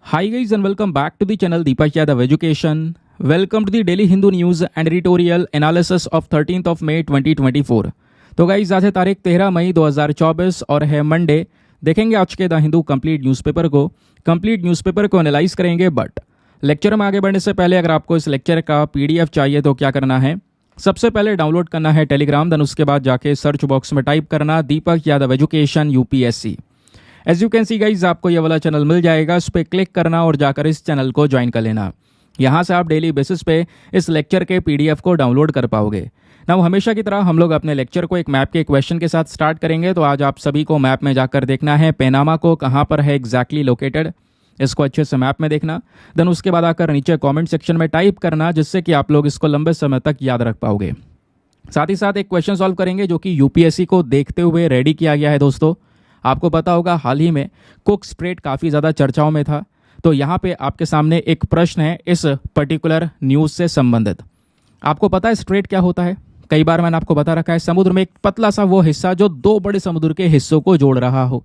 Hi guys and welcome back to the channel Deepak Yadav Education. Welcome to the Daily Hindu News and Editorial Analysis of 13th of May 2024. तो guys आज है तारीख 13 मई 2024 और है Monday. देखेंगे आज के द हिंदू कंप्लीट न्यूज़पेपर को एनालाइज करेंगे। बट लेक्चर में आगे बढ़ने से पहले अगर आपको इस लेक्चर का पीडीएफ चाहिए तो क्या करना है, सबसे पहले डाउनलोड करना है टेलीग्राम, देन उसके बाद जाके सर्च बॉक्स में टाइप करना Deepak Yadav education UPSC. As you can see guys आपको ये वाला चैनल मिल जाएगा, उस पर क्लिक करना और जाकर इस चैनल को ज्वाइन कर लेना। यहाँ से आप डेली बेसिस पे इस लेक्चर के पीडीएफ को डाउनलोड कर पाओगे। नाउ हमेशा की तरह हम लोग अपने लेक्चर को एक मैप के क्वेश्चन के साथ स्टार्ट करेंगे। तो आज आप सभी को मैप में जाकर देखना है पैनामा को कहाँ पर है एग्जैक्टली लोकेटेड, इसको अच्छे से मैप में देखना। देन उसके बाद आकर नीचे कमेंट सेक्शन में टाइप करना, जिससे कि आप लोग इसको लंबे समय तक याद रख पाओगे। साथ ही साथ एक क्वेश्चन सॉल्व करेंगे जो कि यूपीएससी को देखते हुए रेडी किया गया है। दोस्तों आपको पता होगा हाल ही में कुक स्ट्रेट काफ़ी ज़्यादा चर्चाओं में था, तो यहाँ पे आपके सामने एक प्रश्न है इस पर्टिकुलर न्यूज़ से संबंधित। आपको पता है स्ट्रेट क्या होता है? कई बार मैंने आपको बता रखा है, समुद्र में एक पतला सा वो हिस्सा जो दो बड़े समुद्र के हिस्सों को जोड़ रहा हो।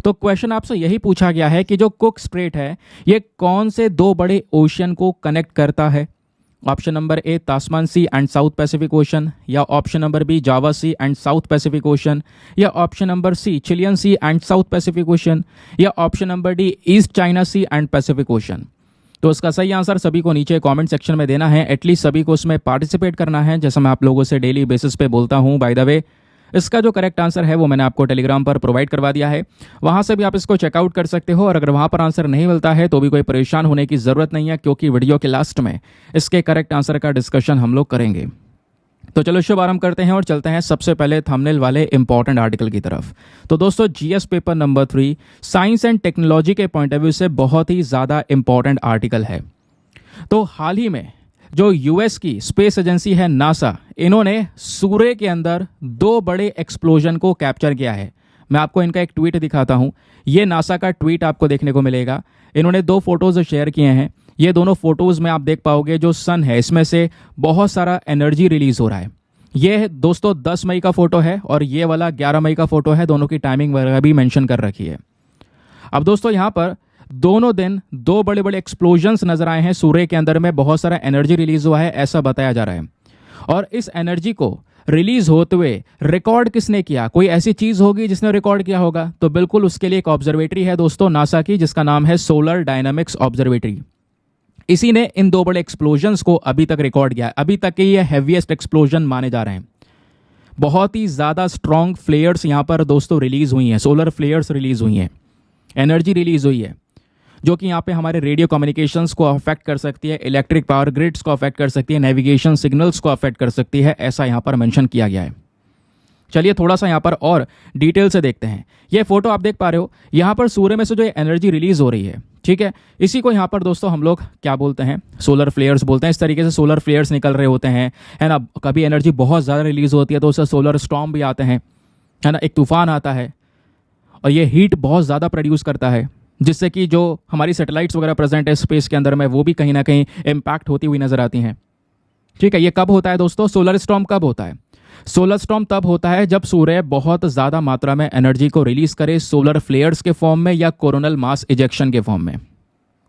तो क्वेश्चन आपसे यही पूछा गया है कि जो कुक स्ट्रेट है ये कौन से दो बड़े ओशियन को कनेक्ट करता है? Option number A Tasman sea and south pacific ocean, या option number B Java sea and south pacific ocean, या option number C Chilean sea and south pacific ocean, या option number D East China sea and Pacific ocean. तो इसका सही answer सभी को नीचे comment section में देना है, एटलीस्ट सभी को उसमें पार्टिसिपेट करना है, जैसा मैं आप लोगों से डेली बेसिस पे बोलता हूँ। बाय द वे इसका जो करेक्ट आंसर है वो मैंने आपको टेलीग्राम पर प्रोवाइड करवा दिया है, वहाँ से भी आप इसको चेकआउट कर सकते हो। और अगर वहाँ पर आंसर नहीं मिलता है तो भी कोई परेशान होने की ज़रूरत नहीं है, क्योंकि वीडियो के लास्ट में इसके करेक्ट आंसर का डिस्कशन हम लोग करेंगे। तो चलो शुभारंभ करते हैं और चलते हैं सबसे पहले थंबनेल वाले इंपॉर्टेंट आर्टिकल की तरफ। तो दोस्तों GS paper number 3 science and technology के पॉइंट ऑफ व्यू से बहुत ही ज़्यादा इंपॉर्टेंट आर्टिकल है। तो हाल ही में जो यूएस की स्पेस एजेंसी है नासा, इन्होंने सूर्य के अंदर दो बड़े एक्सप्लोजन को कैप्चर किया है। मैं आपको इनका एक ट्वीट दिखाता हूं, ये नासा का ट्वीट आपको देखने को मिलेगा। इन्होंने दो फोटोज शेयर किए हैं। ये दोनों फोटोज में आप देख पाओगे जो सन है इसमें से बहुत सारा एनर्जी रिलीज हो रहा है। ये दोस्तों 10 मई का फोटो है और ये वाला 11 मई का फोटो है, दोनों की टाइमिंग वगैरह भी मेंशन कर रखी है। अब दोस्तों यहाँ पर दोनों दिन दो बड़े बड़े एक्सप्लोजन्स नजर आए हैं सूर्य के अंदर में, बहुत सारा एनर्जी रिलीज हुआ है ऐसा बताया जा रहा है। और इस एनर्जी को रिलीज होते हुए रिकॉर्ड किसने किया? कोई ऐसी चीज होगी जिसने रिकॉर्ड किया होगा, तो बिल्कुल उसके लिए एक ऑब्जर्वेटरी है दोस्तों नासा की, जिसका नाम है सोलर डायनामिक्स ऑब्जर्वेटरी। इसी ने इन दो बड़े एक्सप्लोजन्स को अभी तक रिकॉर्ड किया है। अभी तक के ये हैवीएस्ट एक्सप्लोजन माने जा रहे हैं। बहुत ही ज्यादा स्ट्रॉन्ग फ्लेयर्स यहाँ पर दोस्तों रिलीज हुई हैं, सोलर फ्लेयर्स रिलीज हुई हैं, एनर्जी रिलीज हुई है, जो कि यहाँ पे हमारे रेडियो कम्युनिकेशंस को अफेक्ट कर सकती है, इलेक्ट्रिक पावर ग्रिड्स को अफेक्ट कर सकती है, नेविगेशन सिग्नल्स को अफेक्ट कर सकती है, ऐसा यहाँ पर मेंशन किया गया है। चलिए थोड़ा सा यहाँ पर और डिटेल से देखते हैं। ये फोटो आप देख पा रहे हो, यहाँ पर सूर्य में से जो एनर्जी रिलीज हो रही है, ठीक है, इसी को यहाँ पर दोस्तों हम लोग क्या बोलते हैं? सोलर फ्लेयर्स बोलते हैं। इस तरीके से सोलर फ्लेयर्स निकल रहे होते हैं, है ना। कभी एनर्जी बहुत ज़्यादा रिलीज होती है तो उससे सोलर स्टॉर्म भी आते हैं, है ना, एक तूफान आता है और ये हीट बहुत ज़्यादा प्रोड्यूस करता है, जिससे कि जो हमारी सैटेलाइट्स वगैरह प्रेजेंट है स्पेस के अंदर में वो भी कहीं ना कहीं इम्पैक्ट होती हुई नजर आती हैं। ठीक है, ये कब होता है दोस्तों? सोलर स्टॉर्म कब होता है? सोलर स्टॉर्म तब होता है जब सूर्य बहुत ज़्यादा मात्रा में एनर्जी को रिलीज करे सोलर फ्लेयर्स के फॉर्म में या कोरोनल मास इजेक्शन के फॉर्म में,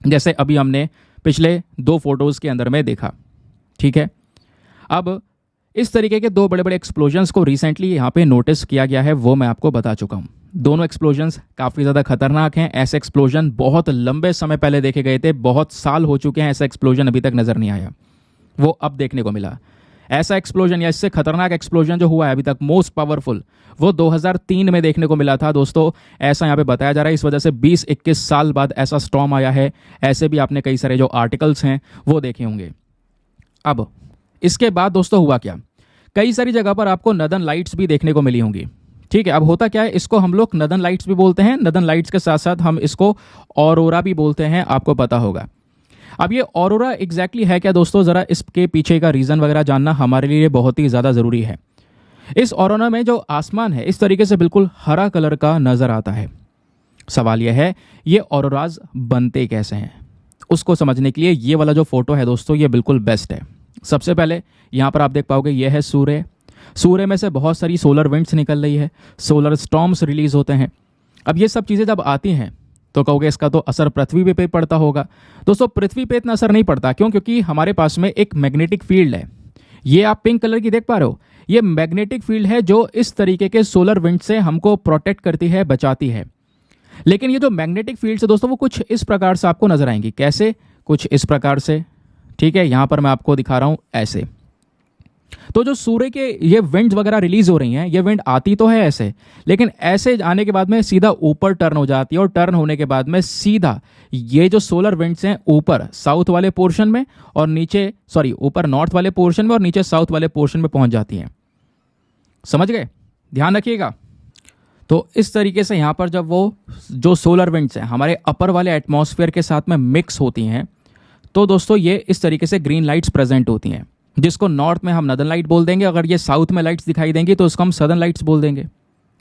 जैसे अभी हमने पिछले दो फोटोज़ के अंदर में देखा। ठीक है, अब इस तरीके के दो बड़े बड़े एक्सप्लोजन्स को रिसेंटली यहाँ पे नोटिस किया गया है, वो मैं आपको बता चुका हूँ। दोनों एक्सप्लोजन्स काफ़ी ज़्यादा खतरनाक हैं। ऐसे एक्सप्लोजन बहुत लंबे समय पहले देखे गए थे, बहुत साल हो चुके हैं, ऐसा एक्सप्लोजन अभी तक नज़र नहीं आया, वो अब देखने को मिला। ऐसा एक्सप्लोजन या इससे खतरनाक एक्सप्लोजन जो हुआ है अभी तक मोस्ट पावरफुल, वो 2003 में देखने को मिला था दोस्तों, ऐसा यहाँ पे बताया जा रहा है। इस वजह से 20-21 साल बाद ऐसा स्टॉर्म आया है। ऐसे भी आपने कई सारे जो आर्टिकल्स हैं वो देखे होंगे। अब इसके बाद दोस्तों हुआ क्या, कई सारी जगह पर आपको नदन लाइट्स भी देखने को मिली होंगी। ठीक है, अब होता क्या है, इसको हम लोग नदन लाइट्स भी बोलते हैं, नदन लाइट्स के साथ साथ हम इसको ऑरोरा भी बोलते हैं, आपको पता होगा। अब ये ऑरोरा एग्जैक्टली है क्या दोस्तों, जरा इसके पीछे का रीजन वगैरह जानना हमारे लिए बहुत ही ज्यादा जरूरी है। इस ऑरोरा में जो आसमान है इस तरीके से बिल्कुल हरा कलर का नजर आता है। सवाल यह है ये ऑरोराज बनते कैसे हैं, उसको समझने के लिए ये वाला जो फोटो है दोस्तों ये बिल्कुल बेस्ट है। सबसे पहले यहाँ पर आप देख पाओगे यह है सूर्य, सूर्य में से बहुत सारी सोलर विंड्स निकल रही है, सोलर स्टॉर्म्स रिलीज होते हैं। अब ये सब चीज़ें जब आती हैं तो कहोगे इसका तो असर पृथ्वी पे पड़ता होगा। दोस्तों पृथ्वी पे इतना असर नहीं पड़ता, क्यों? क्योंकि हमारे पास में एक मैग्नेटिक फील्ड है। ये आप पिंक कलर की देख पा रहे हो, ये मैग्नेटिक फील्ड है जो इस तरीके के सोलर विंड से हमको प्रोटेक्ट करती है, बचाती है। लेकिन ये जो मैग्नेटिक फील्ड है दोस्तों, वो कुछ इस प्रकार से आपको नजर आएंगी। कैसे? कुछ इस प्रकार से, ठीक है। यहां पर मैं आपको दिखा रहा हूं ऐसे। तो जो सूर्य के ये विंड वगैरह रिलीज हो रही हैं, ये विंड आती तो है ऐसे, लेकिन ऐसे आने के बाद में सीधा ऊपर टर्न हो जाती है, और टर्न होने के बाद में सीधा ये जो सोलर विंड्स हैं ऊपर साउथ वाले पोर्शन में और नीचे, सॉरी, ऊपर नॉर्थ वाले पोर्शन में और नीचे साउथ वाले पोर्शन में पहुंच जाती हैं। समझ गए? ध्यान रखिएगा। तो इस तरीके से यहां पर जब वो जो सोलर विंड्स हैं हमारे अपर वाले एटमॉस्फेयर के साथ में मिक्स होती हैं, तो दोस्तों ये इस तरीके से ग्रीन लाइट्स प्रेजेंट होती हैं, जिसको नॉर्थ में हम नदर्न लाइट बोल देंगे। अगर ये साउथ में लाइट्स दिखाई देंगी तो उसको हम सदर्न लाइट्स बोल देंगे।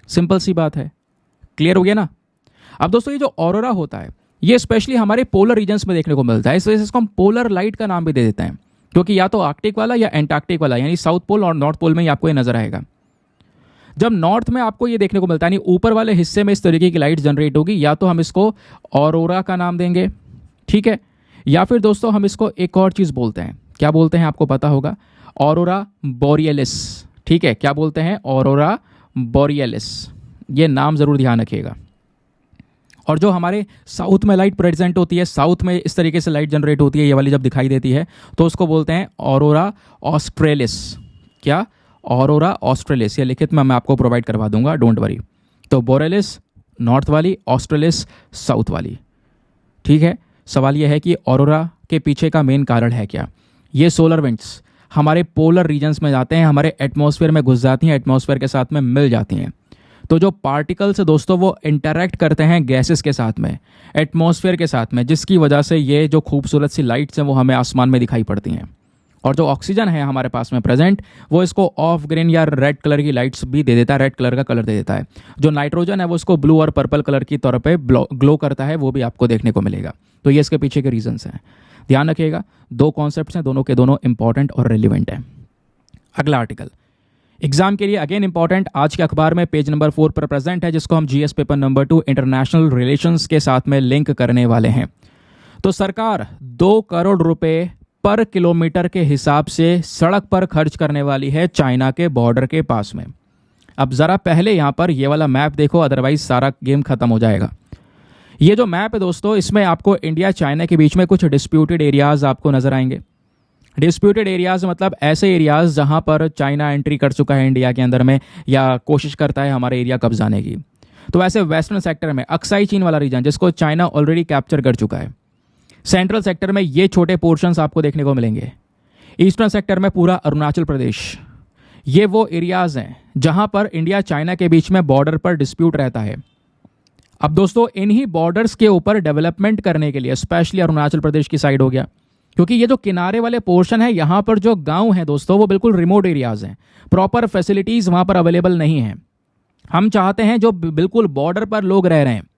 सिंपल सी बात है। क्लियर हो गया ना? अब दोस्तों ये जो ऑरोरा होता है, ये स्पेशली हमारे पोलर रीजन्स में देखने को मिलता है। इस वजह से इसको हम पोलर लाइट का नाम भी दे देते हैं, क्योंकि या तो आर्कटिक वाला या एंटार्क्टिक वाला, यानी साउथ पोल और नॉर्थ पोल में ही आपको ये नजर आएगा। जब नॉर्थ में आपको ये देखने को मिलता है, यानी ऊपर वाले हिस्से में इस तरीके की लाइट जनरेट होगी, या तो हम इसको ऑरोरा का नाम देंगे, ठीक है, या फिर दोस्तों हम इसको एक और चीज बोलते हैं। क्या बोलते हैं आपको पता होगा? ऑरोरा बोरियलिस। ठीक है, क्या बोलते हैं? ऑरोरा बोरियलिस। ये नाम जरूर ध्यान रखिएगा। और जो हमारे साउथ में लाइट प्रेजेंट होती है, साउथ में इस तरीके से लाइट जनरेट होती है, ये वाली जब दिखाई देती है, तो उसको बोलते हैं ऑरोरा ऑस्ट्रेलिस। क्या? Aurora australis. ये लिखित में मैं आपको प्रोवाइड करवा दूंगा, डोंट वरी। तो बोरेलिस नॉर्थ वाली, ऑस्ट्रेलिस साउथ वाली। ठीक है। सवाल यह है कि ऑरोरा के पीछे का मेन कारण है क्या? ये सोलर विंड्स हमारे पोलर रीजन्स में जाते हैं, हमारे एटमॉस्फेयर में घुस जाती हैं, एटमॉस्फेयर के साथ में मिल जाती हैं। तो जो पार्टिकल्स दोस्तों वो इंटरैक्ट करते हैं गैसेस के साथ में, एटमॉस्फेयर के साथ में, जिसकी वजह से ये जो खूबसूरत सी लाइट्स हैं वो हमें आसमान में दिखाई पड़ती हैं। और जो ऑक्सीजन है हमारे पास में प्रेजेंट, वो इसको ऑफ ग्रीन या रेड कलर की लाइट्स भी दे देता है, रेड कलर का कलर दे देता है। जो नाइट्रोजन है वो उसको ब्लू और पर्पल कलर की तौर पे ग्लो करता है, वो भी आपको देखने को मिलेगा। तो ये इसके पीछे के रीजंस हैं। ध्यान रखिएगा, दो कॉन्सेप्ट्स हैं, दोनों के दोनों इंपॉर्टेंट और रेलिवेंट हैं। अगला आर्टिकल एग्जाम के लिए अगेन इंपॉर्टेंट, आज के अखबार में पेज नंबर 4 पर प्रेजेंट है, जिसको हम GS paper number 2 international relations के साथ में लिंक करने वाले हैं। तो सरकार 2 करोड़ रुपए पर किलोमीटर के हिसाब से सड़क पर खर्च करने वाली है चाइना के बॉर्डर के पास में। अब जरा पहले यहां पर ये वाला मैप देखो, अदरवाइज सारा गेम खत्म हो जाएगा। ये जो मैप है दोस्तों, इसमें आपको इंडिया चाइना के बीच में कुछ डिस्प्यूटेड एरियाज आपको नजर आएंगे। डिस्प्यूटेड एरियाज मतलब ऐसे एरियाज जहां पर चाइना एंट्री कर चुका है इंडिया के अंदर में, या कोशिश करता है हमारे एरिया कब्जाने की। तो ऐसे वेस्टर्न सेक्टर में अक्साई चीन वाला रीजन, जिसको चाइना ऑलरेडी कैप्चर कर चुका है। सेंट्रल सेक्टर में ये छोटे पोर्शंस आपको देखने को मिलेंगे। ईस्टर्न सेक्टर में पूरा अरुणाचल प्रदेश। ये वो एरियाज हैं जहां पर इंडिया चाइना के बीच में बॉर्डर पर डिस्प्यूट रहता है। अब दोस्तों इन्हीं बॉर्डर्स के ऊपर डेवलपमेंट करने के लिए, स्पेशली अरुणाचल प्रदेश की साइड हो गया, क्योंकि ये जो किनारे वाले पोर्शन है, यहां पर जो गांव है दोस्तों वो बिल्कुल रिमोट एरियाज हैं, प्रॉपर फैसिलिटीज वहां पर अवेलेबल नहीं है। हम चाहते हैं जो बिल्कुल बॉर्डर पर लोग रह रहे हैं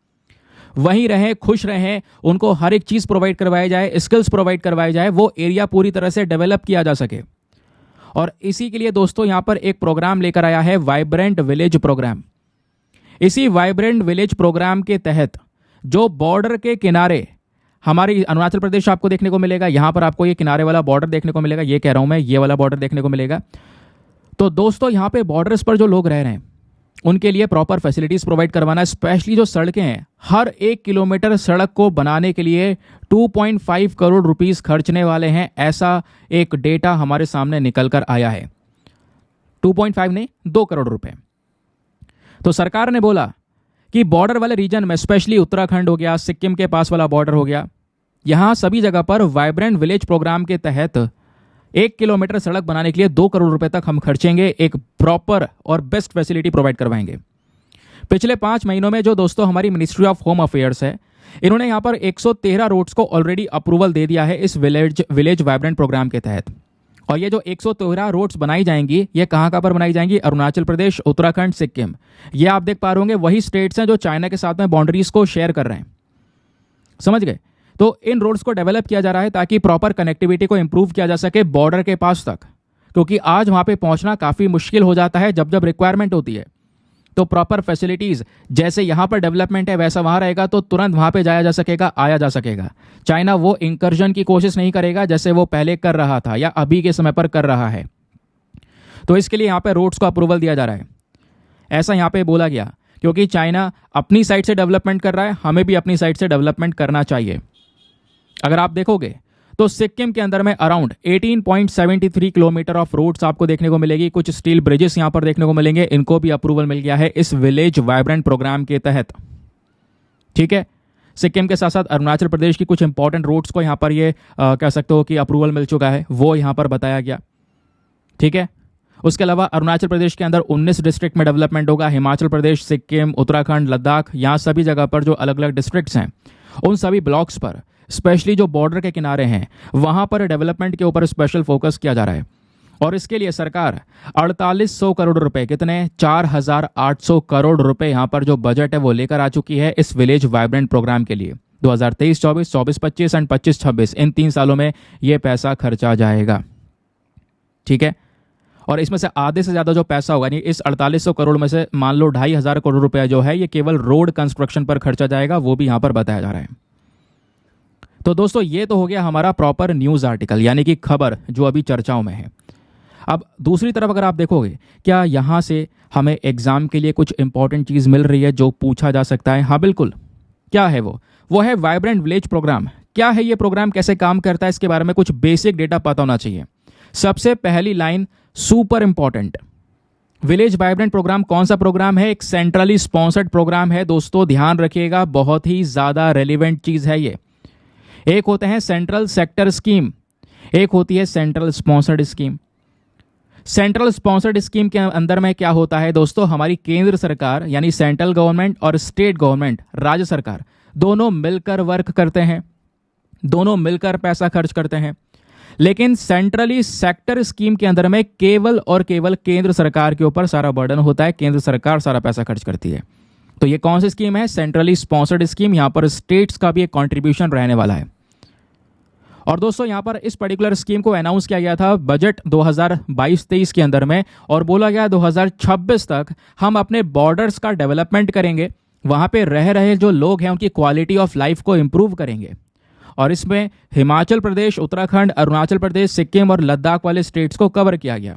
वहीं रहें, खुश रहें, उनको हर एक चीज प्रोवाइड करवाई जाए, स्किल्स प्रोवाइड करवाई जाए, वो एरिया पूरी तरह से डेवलप किया जा सके। और इसी के लिए दोस्तों यहां पर एक प्रोग्राम लेकर आया है, वाइब्रेंट विलेज प्रोग्राम। इसी वाइब्रेंट विलेज प्रोग्राम के तहत जो बॉर्डर के किनारे हमारी अरुणाचल प्रदेश आपको देखने को मिलेगा, यहां पर आपको ये किनारे वाला बॉर्डर देखने को मिलेगा, ये कह रहा हूं मैं, ये वाला बॉर्डर देखने को मिलेगा। तो दोस्तों यहां पे बॉर्डर्स पर जो लोग रह रहे हैं उनके लिए प्रॉपर फैसिलिटीज प्रोवाइड करवाना, स्पेशली जो सड़कें हैं, हर 1 किलोमीटर सड़क को बनाने के लिए 2.5 करोड़ रुपीस खर्चने वाले हैं। ऐसा एक डेटा हमारे सामने निकल कर आया है। 2.5 नहीं, 2 करोड़ रुपए। तो सरकार ने बोला कि बॉर्डर वाले रीजन में, स्पेशली उत्तराखंड हो गया, सिक्किम के पास वाला बॉर्डर हो गया, यहां सभी जगह पर वाइब्रेंट विलेज प्रोग्राम के तहत 1 किलोमीटर सड़क बनाने के लिए 2 करोड़ रुपए तक हम खर्चेंगे, एक प्रॉपर और बेस्ट फैसिलिटी प्रोवाइड करवाएंगे। पिछले 5 महीनों में जो दोस्तों हमारी मिनिस्ट्री ऑफ होम अफेयर्स है, इन्होंने यहां पर 113 रोड्स को ऑलरेडी अप्रूवल दे दिया है इस विलेज वाइब्रेंट प्रोग्राम के तहत। और ये जो 113 रोड्स बनाई जाएंगी, ये कहां पर बनाई जाएंगी? अरुणाचल प्रदेश, उत्तराखंड, सिक्किम। ये आप देख पा रहे होंगे वही स्टेट्स हैं जो चाइना के साथ में बाउंड्रीज को शेयर कर रहे हैं। समझ गए? तो इन रोड्स को डेवलप किया जा रहा है ताकि प्रॉपर कनेक्टिविटी को इंप्रूव किया जा सके बॉर्डर के पास तक, क्योंकि आज वहां पे पहुंचना काफी मुश्किल हो जाता है जब जब रिक्वायरमेंट होती है। तो प्रॉपर फैसिलिटीज़ जैसे यहाँ पर डेवलपमेंट है वैसा वहाँ रहेगा तो तुरंत वहाँ पे जाया जा सकेगा, आया जा सकेगा। चाइना वो इंकर्जन की कोशिश नहीं करेगा जैसे वो पहले कर रहा था या अभी के समय पर कर रहा है। तो इसके लिए यहाँ पे रोड्स को अप्रूवल दिया जा रहा है, ऐसा यहाँ पे बोला गया, क्योंकि चाइना अपनी साइड से डेवलपमेंट कर रहा है, हमें भी अपनी साइड से डेवलपमेंट करना चाहिए। अगर आप देखोगे तो सिक्किम के अंदर में अराउंड 18.73 किलोमीटर ऑफ रोड्स आपको देखने को मिलेगी। कुछ स्टील ब्रिजेस यहाँ पर देखने को मिलेंगे, इनको भी अप्रूवल मिल गया है इस विलेज वाइब्रेंट प्रोग्राम के तहत। ठीक है, सिक्किम के साथ साथ अरुणाचल प्रदेश की कुछ इंपॉर्टेंट रोड्स को यहाँ पर ये कह सकते हो कि अप्रूवल मिल चुका है, वो यहाँ पर बताया गया। ठीक है, उसके अलावा अरुणाचल प्रदेश के अंदर 19 डिस्ट्रिक्ट में डेवलपमेंट होगा। हिमाचल प्रदेश, सिक्किम, उत्तराखंड, लद्दाख, यहाँ सभी जगह पर जो अलग अलग डिस्ट्रिक्ट्स हैं उन सभी ब्लॉक्स पर, स्पेशली जो बॉर्डर के किनारे हैं वहाँ पर डेवलपमेंट के ऊपर स्पेशल फोकस किया जा रहा है। और इसके लिए सरकार 4800 करोड़ रुपए, कितने 4800 करोड़ रुपए यहाँ पर जो बजट है वो लेकर आ चुकी है इस विलेज वाइब्रेंट प्रोग्राम के लिए। 2023-24, 24-25 एंड 25-26 इन 3 सालों में ये पैसा खर्चा जाएगा। ठीक है, और इसमें से आधे से ज़्यादा जो पैसा होगा, यानी इस 4800 करोड़ में से मान लो 2500 करोड़ रुपया जो है ये केवल रोड कंस्ट्रक्शन पर खर्चा जाएगा, वो भी यहाँ पर बताया जा रहा है। तो दोस्तों ये तो हो गया हमारा प्रॉपर न्यूज़ आर्टिकल, यानी कि खबर जो अभी चर्चाओं में है। अब दूसरी तरफ अगर आप देखोगे, क्या यहाँ से हमें एग्जाम के लिए कुछ इंपॉर्टेंट चीज़ मिल रही है जो पूछा जा सकता है? हाँ बिल्कुल। क्या है वो है वाइब्रेंट विलेज प्रोग्राम। क्या है ये प्रोग्राम, कैसे काम करता है, इसके बारे में कुछ बेसिक डेटा पता होना चाहिए। सबसे पहली line super important, village vibrant programme कौन सा प्रोग्राम है? एक सेंट्रली स्पॉन्सर्ड प्रोग्राम है दोस्तों, ध्यान रखिएगा, बहुत ही ज़्यादा रेलिवेंट चीज़ है ये। एक होते हैं सेंट्रल सेक्टर स्कीम, एक होती है central sponsored scheme. Central sponsored scheme के अंदर में क्या होता है दोस्तों, हमारी केंद्र सरकार यानी सेंट्रल गवर्नमेंट और स्टेट गवर्नमेंट, राज्य सरकार, दोनों मिलकर वर्क करते हैं, दोनों मिलकर पैसा खर्च करते हैं। लेकिन सेंट्रली सेक्टर स्कीम के अंदर में केवल और केवल केंद्र सरकार के ऊपर सारा बर्डन होता है, केंद्र सरकार सारा पैसा खर्च करती है। तो ये कौन सी स्कीम है? Centrally sponsored scheme. यहां पर स्टेट्स का भी एक कंट्रीब्यूशन रहने वाला है। और दोस्तों यहाँ पर इस पर्टिकुलर स्कीम को अनाउंस किया गया था बजट 2022-23 के अंदर में, और बोला गया 2026 तक हम अपने बॉर्डर्स का डेवलपमेंट करेंगे, वहाँ पे रह रहे जो लोग हैं उनकी क्वालिटी ऑफ लाइफ को इम्प्रूव करेंगे। और इसमें हिमाचल प्रदेश, उत्तराखंड, अरुणाचल प्रदेश, सिक्किम और लद्दाख वाले स्टेट्स को कवर किया गया।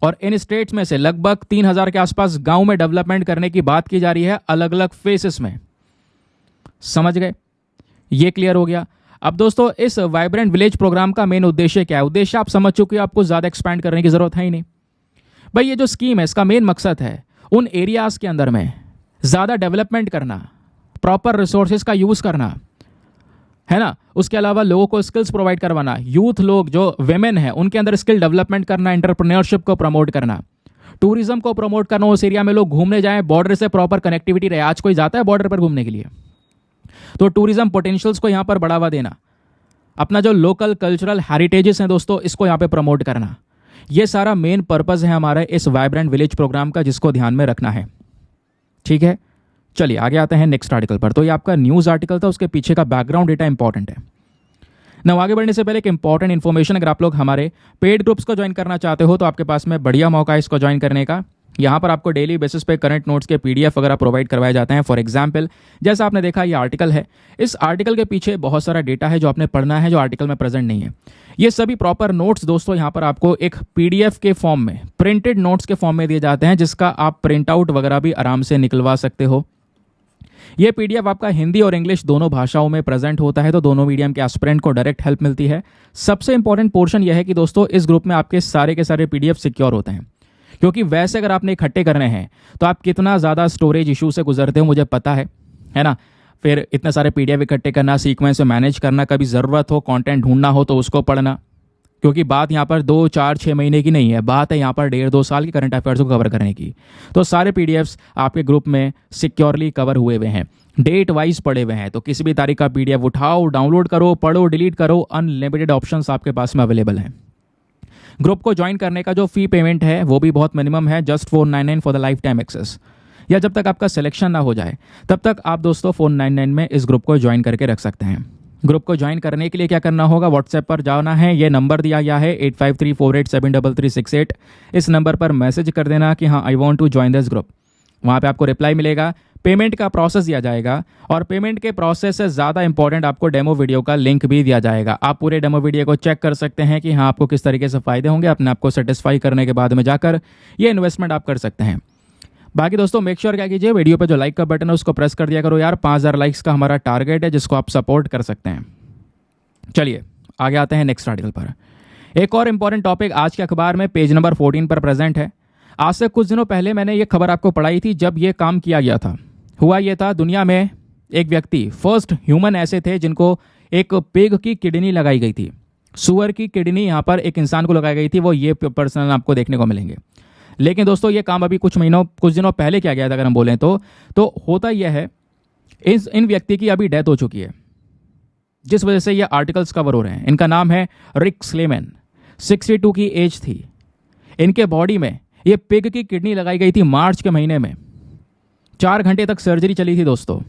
और इन स्टेट्स में से लगभग 3000 के आसपास गांव में डेवलपमेंट करने की बात की जा रही है, अलग अलग फेसेस में। समझ गए? ये क्लियर हो गया। अब दोस्तों इस वाइब्रेंट विलेज प्रोग्राम का मेन उद्देश्य क्या है? उद्देश्य आप समझ चुके हैं, आपको ज़्यादा एक्सपैंड करने की ज़रूरत है ही नहीं। भाई ये जो स्कीम है इसका मेन मकसद है उन एरियाज़ के अंदर में ज़्यादा डेवलपमेंट करना, प्रॉपर रिसोर्सेज का यूज़ करना, है ना। उसके अलावा लोगों को स्किल्स प्रोवाइड करवाना, यूथ लोग जो वेमेन है उनके अंदर स्किल डेवलपमेंट करना, एंटरप्रेन्योरशिप को प्रमोट करना, टूरिज्म को प्रमोट करना, उस एरिया में लोग घूमने जाएं, बॉर्डर से प्रॉपर कनेक्टिविटी रहे। आज कोई जाता है बॉर्डर पर घूमने के लिए, तो टूरिज्म पोटेंशियल्स को यहाँ पर बढ़ावा देना, अपना जो लोकल कल्चरल हेरिटेजेस हैं दोस्तों इसको यहाँ पे प्रमोट करना, ये सारा मेन पर्पस है हमारे इस वाइब्रेंट विलेज प्रोग्राम का, जिसको ध्यान में रखना है। ठीक है, चलिए आगे आते हैं नेक्स्ट आर्टिकल पर। तो ये आपका न्यूज़ आर्टिकल था, उसके पीछे का बैकग्राउंड डेटा इंपॉर्टेंट है ना। आगे बढ़ने से पहले एक इंपॉर्टेंट इन्फॉर्मेशन, अगर आप लोग हमारे पेड ग्रुप्स को ज्वाइन करना चाहते हो तो आपके पास में बढ़िया मौका है इसको ज्वाइन करने का। यहाँ पर आपको डेली बेसिस पे करंट नोट्स के पीडीएफ वगैरह प्रोवाइड करवाए जाते हैं। फॉर एग्जांपल जैसा आपने देखा ये आर्टिकल है, इस आर्टिकल के पीछे बहुत सारा डेटा है जो आपने पढ़ना है, जो आर्टिकल में प्रेजेंट नहीं है। ये सभी प्रॉपर नोट्स दोस्तों यहाँ पर आपको एक पीडीएफ के फॉर्म में, प्रिंटेड नोट्स के फॉर्म में दिए जाते हैं, जिसका आप प्रिंट आउट वगैरह भी आराम से निकलवा सकते हो। ये पीडीएफ आपका हिंदी और इंग्लिश दोनों भाषाओं में प्रेजेंट होता है, तो दोनों मीडियम के एस्पिरेंट को डायरेक्ट हेल्प मिलती है। सबसे इंपॉर्टेंट पोर्शन यह है कि दोस्तों इस ग्रुप में आपके सारे के सारे पीडीएफ सिक्योर होते हैं, क्योंकि वैसे अगर आपने इकट्ठे करने हैं तो आप कितना ज़्यादा स्टोरेज इशू से गुजरते हो मुझे पता है ना। फिर इतने सारे पीडीएफ इकट्ठे करना, सीक्वेंस में मैनेज करना, कभी ज़रूरत हो कंटेंट ढूंढना हो तो उसको पढ़ना, क्योंकि बात यहाँ पर 2, 4, 6 महीने की नहीं है, बात है यहाँ पर 1.5-2 साल की करंट अफेयर्स को कवर करने की। तो सारे पीडीएफ्स आपके ग्रुप में सिक्योरली कवर हुए हुए हैं, डेट वाइज पड़े हुए हैं। तो किसी भी तारीख का पीडीएफ उठाओ, डाउनलोड करो, पढ़ो, डिलीट करो, अनलिमिटेड ऑप्शंस आपके पास में अवेलेबल हैं। ग्रुप को ज्वाइन करने का जो फी पेमेंट है वो भी बहुत मिनिमम है, just 499 for the lifetime access, या जब तक आपका सिलेक्शन ना हो जाए तब तक आप दोस्तों 499 में इस ग्रुप को ज्वाइन करके रख सकते हैं। ग्रुप को ज्वाइन करने के लिए क्या करना होगा, व्हाट्सएप पर जाना है, ये नंबर दिया गया है 8534873368। इस नंबर पर मैसेज कर देना कि हाँ I want to join this group. वहाँ पे आपको रिप्लाई मिलेगा, पेमेंट का प्रोसेस दिया जाएगा और पेमेंट के प्रोसेस से ज़्यादा इंपॉर्टेंट आपको डेमो वीडियो का लिंक भी दिया जाएगा। आप पूरे डेमो वीडियो को चेक कर सकते हैं कि हाँ आपको किस तरीके से फ़ायदे होंगे। अपने आप को सेटिस्फाई करने के बाद में जाकर ये इन्वेस्टमेंट आप कर सकते हैं। बाकी दोस्तों मेक श्योर क्या कीजिए, वीडियो पे जो लाइक का बटन है उसको प्रेस कर दिया करो यार। 5000 लाइक्स का हमारा टारगेट है जिसको आप सपोर्ट कर सकते हैं। चलिए आगे आते हैं नेक्स्ट आर्टिकल पर। एक और इंपॉर्टेंट टॉपिक आज के अखबार में पेज नंबर 14 पर प्रेजेंट है। आज से कुछ दिनों पहले मैंने ये खबर आपको पढ़ाई थी जब ये काम किया गया था। हुआ ये था, दुनिया में एक व्यक्ति, फर्स्ट ह्यूमन ऐसे थे जिनको एक पिग की किडनी लगाई गई थी। सुअर की किडनी यहाँ पर एक इंसान को लगाई गई थी, वो ये पर्सन आपको देखने को मिलेंगे। लेकिन दोस्तों ये काम अभी कुछ दिनों पहले किया गया था अगर हम बोलें तो होता यह है इन व्यक्ति की अभी डेथ हो चुकी है, जिस वजह से ये आर्टिकल्स कवर हो रहे हैं। इनका नाम है रिक स्लेमैन, 62 की एज थी। इनके बॉडी में ये पिग की किडनी लगाई गई थी मार्च के महीने में। 4 घंटे तक सर्जरी चली थी दोस्तों।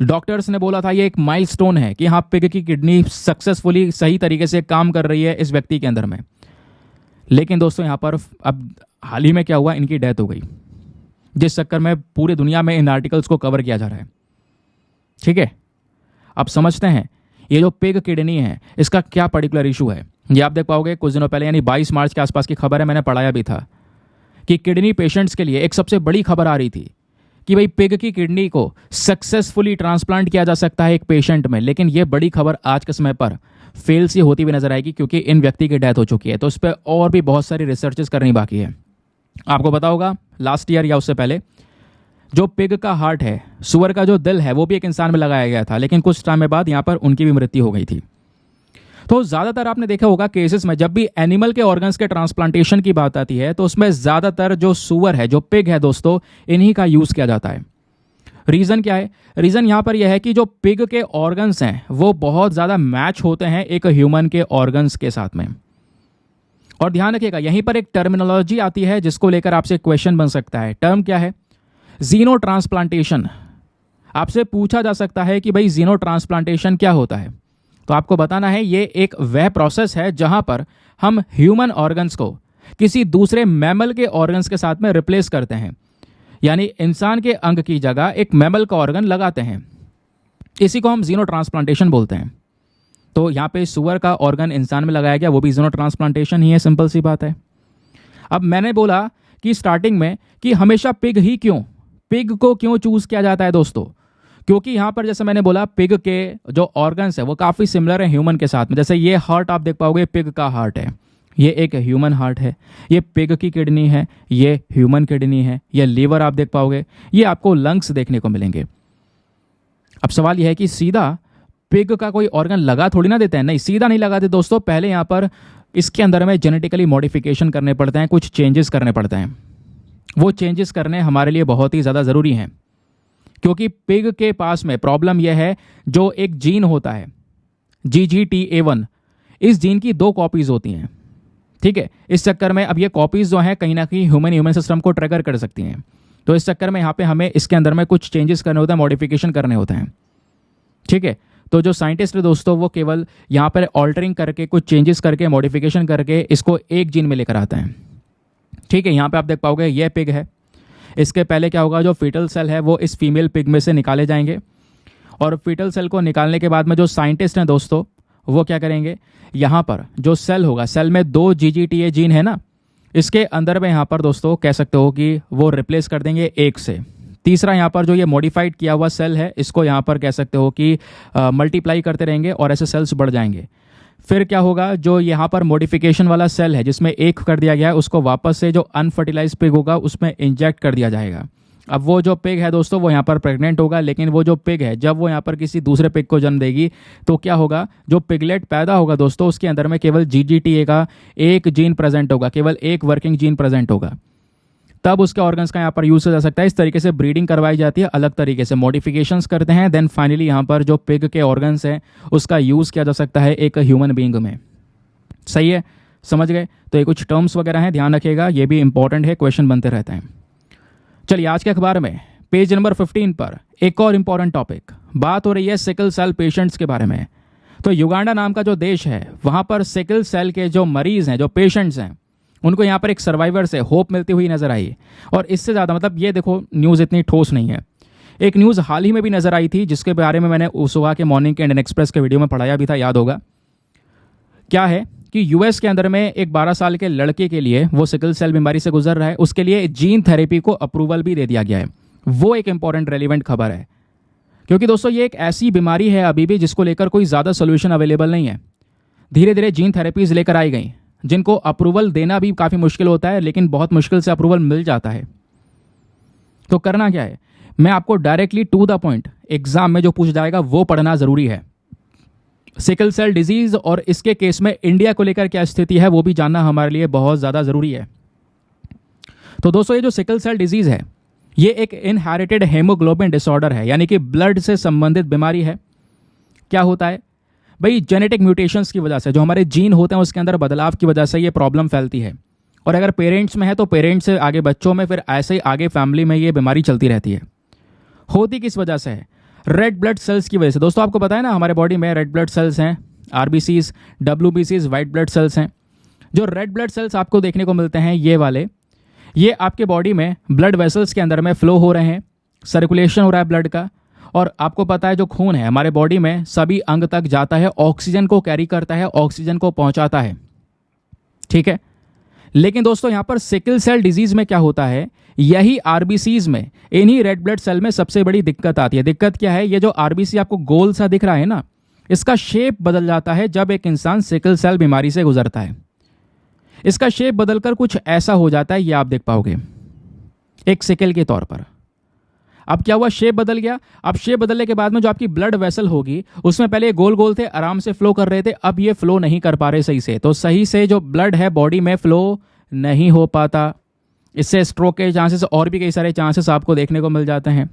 डॉक्टर्स ने बोला था ये एक माइलस्टोन है कि हाँ पिग की किडनी सक्सेसफुली सही तरीके से काम कर रही है इस व्यक्ति के अंदर में। लेकिन दोस्तों यहाँ पर अब हाल ही में क्या हुआ, इनकी डेथ हो गई, जिस चक्कर में पूरी दुनिया में इन आर्टिकल्स को कवर किया जा रहा है। ठीक है, अब समझते हैं ये जो पिग किडनी है इसका क्या पर्टिकुलर इशू है। ये आप देख पाओगे कुछ दिनों पहले यानी 22 मार्च के आसपास की खबर है, मैंने पढ़ाया भी था कि किडनी पेशेंट्स के लिए एक सबसे बड़ी खबर आ रही थी कि भाई पिग की किडनी को सक्सेसफुली ट्रांसप्लांट किया जा सकता है एक पेशेंट में। लेकिन ये बड़ी खबर आज के समय पर फेल सी होती हुई नजर आएगी क्योंकि इन व्यक्ति की डेथ हो चुकी है। तो इस पर और भी बहुत सारी रिसर्चेस करनी बाकी है। आपको पता होगा लास्ट ईयर या उससे पहले जो पिग का हार्ट है, सुअर का जो दिल है, वो भी एक इंसान में लगाया गया था, लेकिन कुछ टाइम बाद यहाँ पर उनकी भी मृत्यु हो गई थी। तो ज़्यादातर आपने देखा होगा केसेस में जब भी एनिमल के ऑर्गन्स के ट्रांसप्लांटेशन की बात आती है तो उसमें ज़्यादातर जो सुअर है, जो पिग है दोस्तों, इन्हीं का यूज़ किया जाता है। रीज़न क्या है? रीज़न यहाँ पर यह है कि जो पिग के ऑर्गन्स हैं वो बहुत ज़्यादा मैच होते हैं एक ह्यूमन के ऑर्गन्स के साथ में। और ध्यान रखिएगा यहीं पर एक टर्मिनोलॉजी आती है जिसको लेकर आपसे क्वेश्चन बन सकता है। टर्म क्या है? जीनो ट्रांसप्लांटेशन। आपसे पूछा जा सकता है कि भाई जीनो ट्रांसप्लांटेशन क्या होता है, तो आपको बताना है ये एक वह प्रोसेस है जहां पर हम ह्यूमन ऑर्गन्स को किसी दूसरे मैमल के ऑर्गन्स के साथ में रिप्लेस करते हैं, यानी इंसान के अंग की जगह एक मैमल का ऑर्गन लगाते हैं। इसी को हम जीनो ट्रांसप्लांटेशन बोलते हैं। तो यहाँ पे सुअर का ऑर्गन इंसान में लगाया गया, वो भी जीनो ट्रांसप्लांटेशन ही है, सिंपल सी बात है। अब मैंने बोला कि स्टार्टिंग में कि हमेशा पिग ही क्यों, पिग को क्यों चूज किया जाता है दोस्तों? क्योंकि यहाँ पर जैसे मैंने बोला पिग के जो ऑर्गन्स है वो काफ़ी सिमिलर है ह्यूमन के साथ में। जैसे ये हार्ट आप देख पाओगे पिग का हार्ट है, ये एक ह्यूमन हार्ट है। ये पिग की किडनी है, ये ह्यूमन किडनी है। ये लीवर आप देख पाओगे, ये आपको लंग्स देखने को मिलेंगे। अब सवाल यह है कि सीधा पिग का कोई ऑर्गन लगा थोड़ी ना देते हैं, नहीं सीधा नहीं लगाते दोस्तों। पहले यहाँ पर इसके अंदर में जेनेटिकली मॉडिफिकेशन करने पड़ते हैं, कुछ चेंजेस करने पड़ते हैं। वो चेंजेस करने हमारे लिए बहुत ही ज़्यादा ज़रूरी हैं क्योंकि पिग के पास में प्रॉब्लम यह है, जो एक जीन होता है GGTA1, इस जीन की 2 कॉपीज होती हैं। ठीक है, इस चक्कर में अब ये कॉपीज जो हैं कहीं ना कहीं ह्यूमन सिस्टम को ट्रिगर कर सकती हैं। तो इस चक्कर में यहाँ पे हमें इसके अंदर में कुछ चेंजेस करने होते हैं, मॉडिफिकेशन करने होते हैं। ठीक है, तो जो साइंटिस्ट है दोस्तों वो केवल यहाँ पर ऑल्टरिंग करके, कुछ चेंजेस करके, मॉडिफिकेशन करके इसको एक जीन में लेकर आते हैं। ठीक है, यहाँ पे आप देख पाओगे ये पिग है। इसके पहले क्या होगा, जो फीटल सेल है वो इस फीमेल पिग में से निकाले जाएंगे और फीटल सेल को निकालने के बाद में जो साइंटिस्ट हैं दोस्तों वो क्या करेंगे, यहाँ पर जो सेल होगा, सेल में 2 GGTA जीन है ना, इसके अंदर में यहाँ पर दोस्तों कह सकते हो कि वो रिप्लेस कर देंगे एक से। तीसरा यहाँ पर जो ये मॉडिफाइड किया हुआ सेल है इसको यहाँ पर कह सकते हो कि मल्टीप्लाई करते रहेंगे और ऐसे सेल्स बढ़ जाएंगे। फिर क्या होगा, जो यहाँ पर मॉडिफिकेशन वाला सेल है जिसमें एक कर दिया गया है उसको वापस से जो अनफर्टिलाइज पिग होगा उसमें इंजेक्ट कर दिया जाएगा। अब वो जो पिग है दोस्तों वो यहाँ पर प्रेग्नेंट होगा, लेकिन वो जो पिग है जब वो यहाँ पर किसी दूसरे पिग को जन्म देगी तो क्या होगा, जो पिगलेट पैदा होगा दोस्तों उसके अंदर में केवल GGTA का एक जीन प्रेजेंट होगा, केवल एक वर्किंग जीन प्रेजेंट होगा। तब उसके ऑर्गन्स का यहाँ पर यूज हो जा सकता है। इस तरीके से ब्रीडिंग करवाई जाती है, अलग तरीके से मॉडिफिकेशंस करते हैं, देन फाइनली यहाँ पर जो पिग के ऑर्गन्स हैं उसका यूज़ किया जा सकता है एक ह्यूमन बीइंग में। सही है, समझ गए? तो ये कुछ टर्म्स वगैरह हैं, ध्यान रखिएगा, ये भी इंपॉर्टेंट है, क्वेश्चन बनते रहते हैं। चलिए आज के अखबार में पेज नंबर 15 पर एक और इंपॉर्टेंट टॉपिक, बात हो रही है सिकल सेल पेशेंट्स के बारे में। तो युगांडा नाम का जो देश है वहाँ पर सिकल सेल के जो मरीज हैं, जो पेशेंट्स हैं, उनको यहाँ पर एक सर्वाइवर से होप मिलती हुई नजर आई। और इससे ज़्यादा मतलब ये देखो, न्यूज़ इतनी ठोस नहीं है। एक न्यूज़ हाल ही में भी नजर आई थी जिसके बारे में मैंने सुबह के मॉर्निंग के इंडियन एक्सप्रेस के वीडियो में पढ़ाया भी था, याद होगा। क्या है कि यूएस के अंदर में एक 12 साल के लड़के के लिए, वो सिकल सेल बीमारी से गुजर रहा है, उसके लिए जीन थेरेपी को अप्रूवल भी दे दिया गया है। वो एक इंपॉर्टेंट रेलिवेंट खबर है, क्योंकि दोस्तों ये एक ऐसी बीमारी है अभी भी जिसको लेकर कोई ज़्यादा सोल्यूशन अवेलेबल नहीं है। धीरे धीरे जीन थेरेपीज लेकर आई गई, जिनको अप्रूवल देना भी काफ़ी मुश्किल होता है, लेकिन बहुत मुश्किल से अप्रूवल मिल जाता है। तो करना क्या है, मैं आपको directly to the point, exam में जो पूछ जाएगा वो पढ़ना ज़रूरी है। सिकल सेल डिजीज और इसके केस में इंडिया को लेकर क्या स्थिति है वो भी जानना हमारे लिए बहुत ज़्यादा ज़रूरी है। तो दोस्तों, ये जो सिकल सेल डिजीज है ये एक इनहेरिटेड हेमोग्लोबिन डिसऑर्डर है, यानी कि ब्लड से संबंधित बीमारी है। क्या होता है भाई, जेनेटिक म्यूटेशंस की वजह से, जो हमारे जीन होते हैं उसके अंदर बदलाव की वजह से ये प्रॉब्लम फैलती है। और अगर पेरेंट्स में है तो पेरेंट्स से आगे बच्चों में, फिर ऐसे ही आगे फैमिली में ये बीमारी चलती रहती है। होती किस वजह से है? रेड ब्लड सेल्स की वजह से। दोस्तों आपको पता है ना, हमारे बॉडी में रेड ब्लड सेल्स हैं, आरबीसीज, डब्ल्यूबीसीज, वाइट ब्लड सेल्स हैं। जो रेड ब्लड सेल्स आपको देखने को मिलते हैं ये वाले, ये आपके बॉडी में ब्लड वेसल्स के अंदर में फ्लो हो रहे हैं, सर्कुलेशन हो रहा है ब्लड का। और आपको पता है जो खून है हमारे बॉडी में सभी अंग तक जाता है, ऑक्सीजन को कैरी करता है, ऑक्सीजन को पहुंचाता है, ठीक है। लेकिन दोस्तों यहाँ पर सिकल सेल डिजीज में क्या होता है, यही आरबीसीज में, इन्हीं रेड ब्लड सेल में सबसे बड़ी दिक्कत आती है। दिक्कत क्या है, ये जो आरबीसी आपको गोल सा दिख रहा है ना, इसका शेप बदल जाता है जब एक इंसान सिकल सेल बीमारी से गुजरता है। इसका शेप बदलकर कुछ ऐसा हो जाता है, ये आप देख पाओगे एक सिकल के तौर पर। अब क्या हुआ, शेप बदल गया। अब शेप बदलने के बाद में जो आपकी ब्लड वेसल होगी उसमें पहले ये गोल गोल थे, आराम से फ्लो कर रहे थे, अब ये फ्लो नहीं कर पा रहे सही से। तो सही से जो ब्लड है बॉडी में फ्लो नहीं हो पाता। इससे स्ट्रोक के चांसेस और भी कई सारे चांसेस आपको देखने को मिल जाते हैं,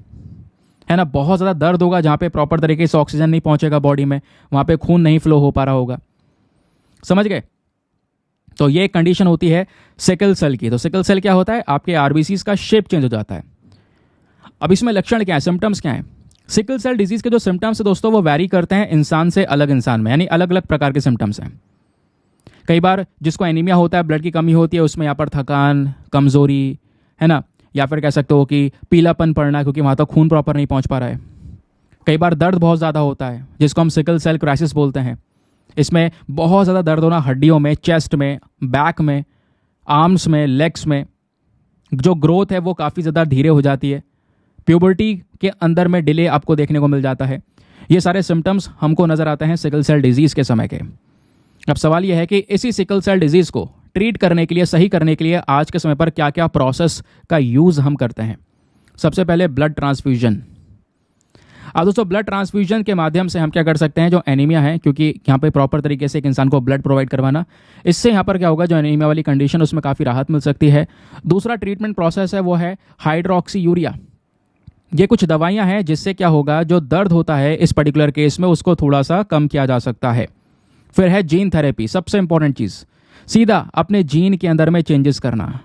है ना। बहुत ज़्यादा दर्द होगा, जहाँ पे प्रॉपर तरीके से ऑक्सीजन नहीं पहुंचेगा बॉडी में, वहाँ पे खून नहीं फ्लो हो पा रहा होगा, समझ गए। तो ये एक कंडीशन होती है सिकल सेल की। तो सिकल सेल क्या होता है, आपके आरबीसीज का शेप चेंज हो जाता है। अब इसमें लक्षण क्या है, सिम्टम्स क्या है? सिकल सेल डिजीज के जो सिम्टम्स है दोस्तों वो वैरी करते हैं इंसान से अलग इंसान में, यानी अलग अलग प्रकार के सिम्टम्स हैं। कई बार जिसको एनीमिया होता है, ब्लड की कमी होती है, उसमें यहाँ पर थकान, कमजोरी, है ना, या फिर कह सकते हो कि पीलापन पड़ना, क्योंकि वहाँ तक खून प्रॉपर नहीं पहुँच पा रहा है। कई बार दर्द बहुत ज़्यादा होता है, जिसको हम सिकल सेल क्राइसिस बोलते हैं। इसमें बहुत ज़्यादा दर्द होना हड्डियों में, चेस्ट में, बैक में, आर्म्स में, लेग्स में। जो ग्रोथ है वो काफ़ी ज़्यादा धीरे हो जाती है। प्यूबर्टी के अंदर में डिले आपको देखने को मिल जाता है। ये सारे सिम्टम्स हमको नज़र आते हैं सिकल सेल डिजीज़ के समय के। अब सवाल यह है कि इसी सिकल सेल डिजीज़ को ट्रीट करने के लिए, सही करने के लिए आज के समय पर क्या क्या प्रोसेस का यूज़ हम करते हैं। सबसे पहले ब्लड ट्रांसफ्यूजन। अब दोस्तों ब्लड ट्रांसफ्यूजन के माध्यम से हम क्या कर सकते हैं, जो एनीमिया है, क्योंकि यहाँ पे प्रॉपर तरीके से एक इंसान को ब्लड प्रोवाइड करवाना, इससे यहाँ पर क्या होगा, जो एनीमिया वाली कंडीशन उसमें काफ़ी राहत मिल सकती है। दूसरा ट्रीटमेंट प्रोसेस है वो है हाइड्रोक्सी यूरिया। ये कुछ दवाइयाँ हैं जिससे क्या होगा, जो दर्द होता है इस पर्टिकुलर केस में उसको थोड़ा सा कम किया जा सकता है। फिर है जीन थेरेपी, सबसे इंपॉर्टेंट चीज़, सीधा अपने जीन के अंदर में चेंजेस करना।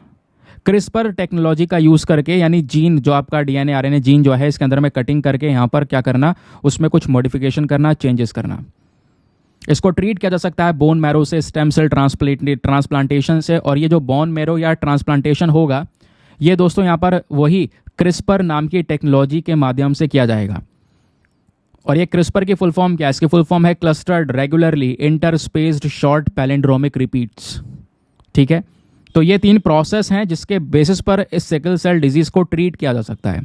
क्रिस्पर टेक्नोलॉजी का यूज़ करके, यानी जीन जो आपका डीएनए आरएनए जीन जो है इसके अंदर में कटिंग करके यहाँ पर क्या करना, उसमें कुछ मॉडिफिकेशन करना, चेंजेस करना। इसको ट्रीट किया जा सकता है बोन मैरो से, स्टेम सेल ट्रांसप्लांटेशन से। और ये जो बोन मैरो या ट्रांसप्लांटेशन होगा ये दोस्तों यहाँ पर वही क्रिस्पर नाम की टेक्नोलॉजी के माध्यम से किया जाएगा। और ये क्रिस्पर की फुल फॉर्म क्या है, इसकी फुल फॉर्म है clustered regularly interspaced short palindromic repeats, ठीक है। तो ये 3 प्रोसेस हैं जिसके बेसिस पर इस सिकल सेल डिजीज़ को ट्रीट किया जा सकता है।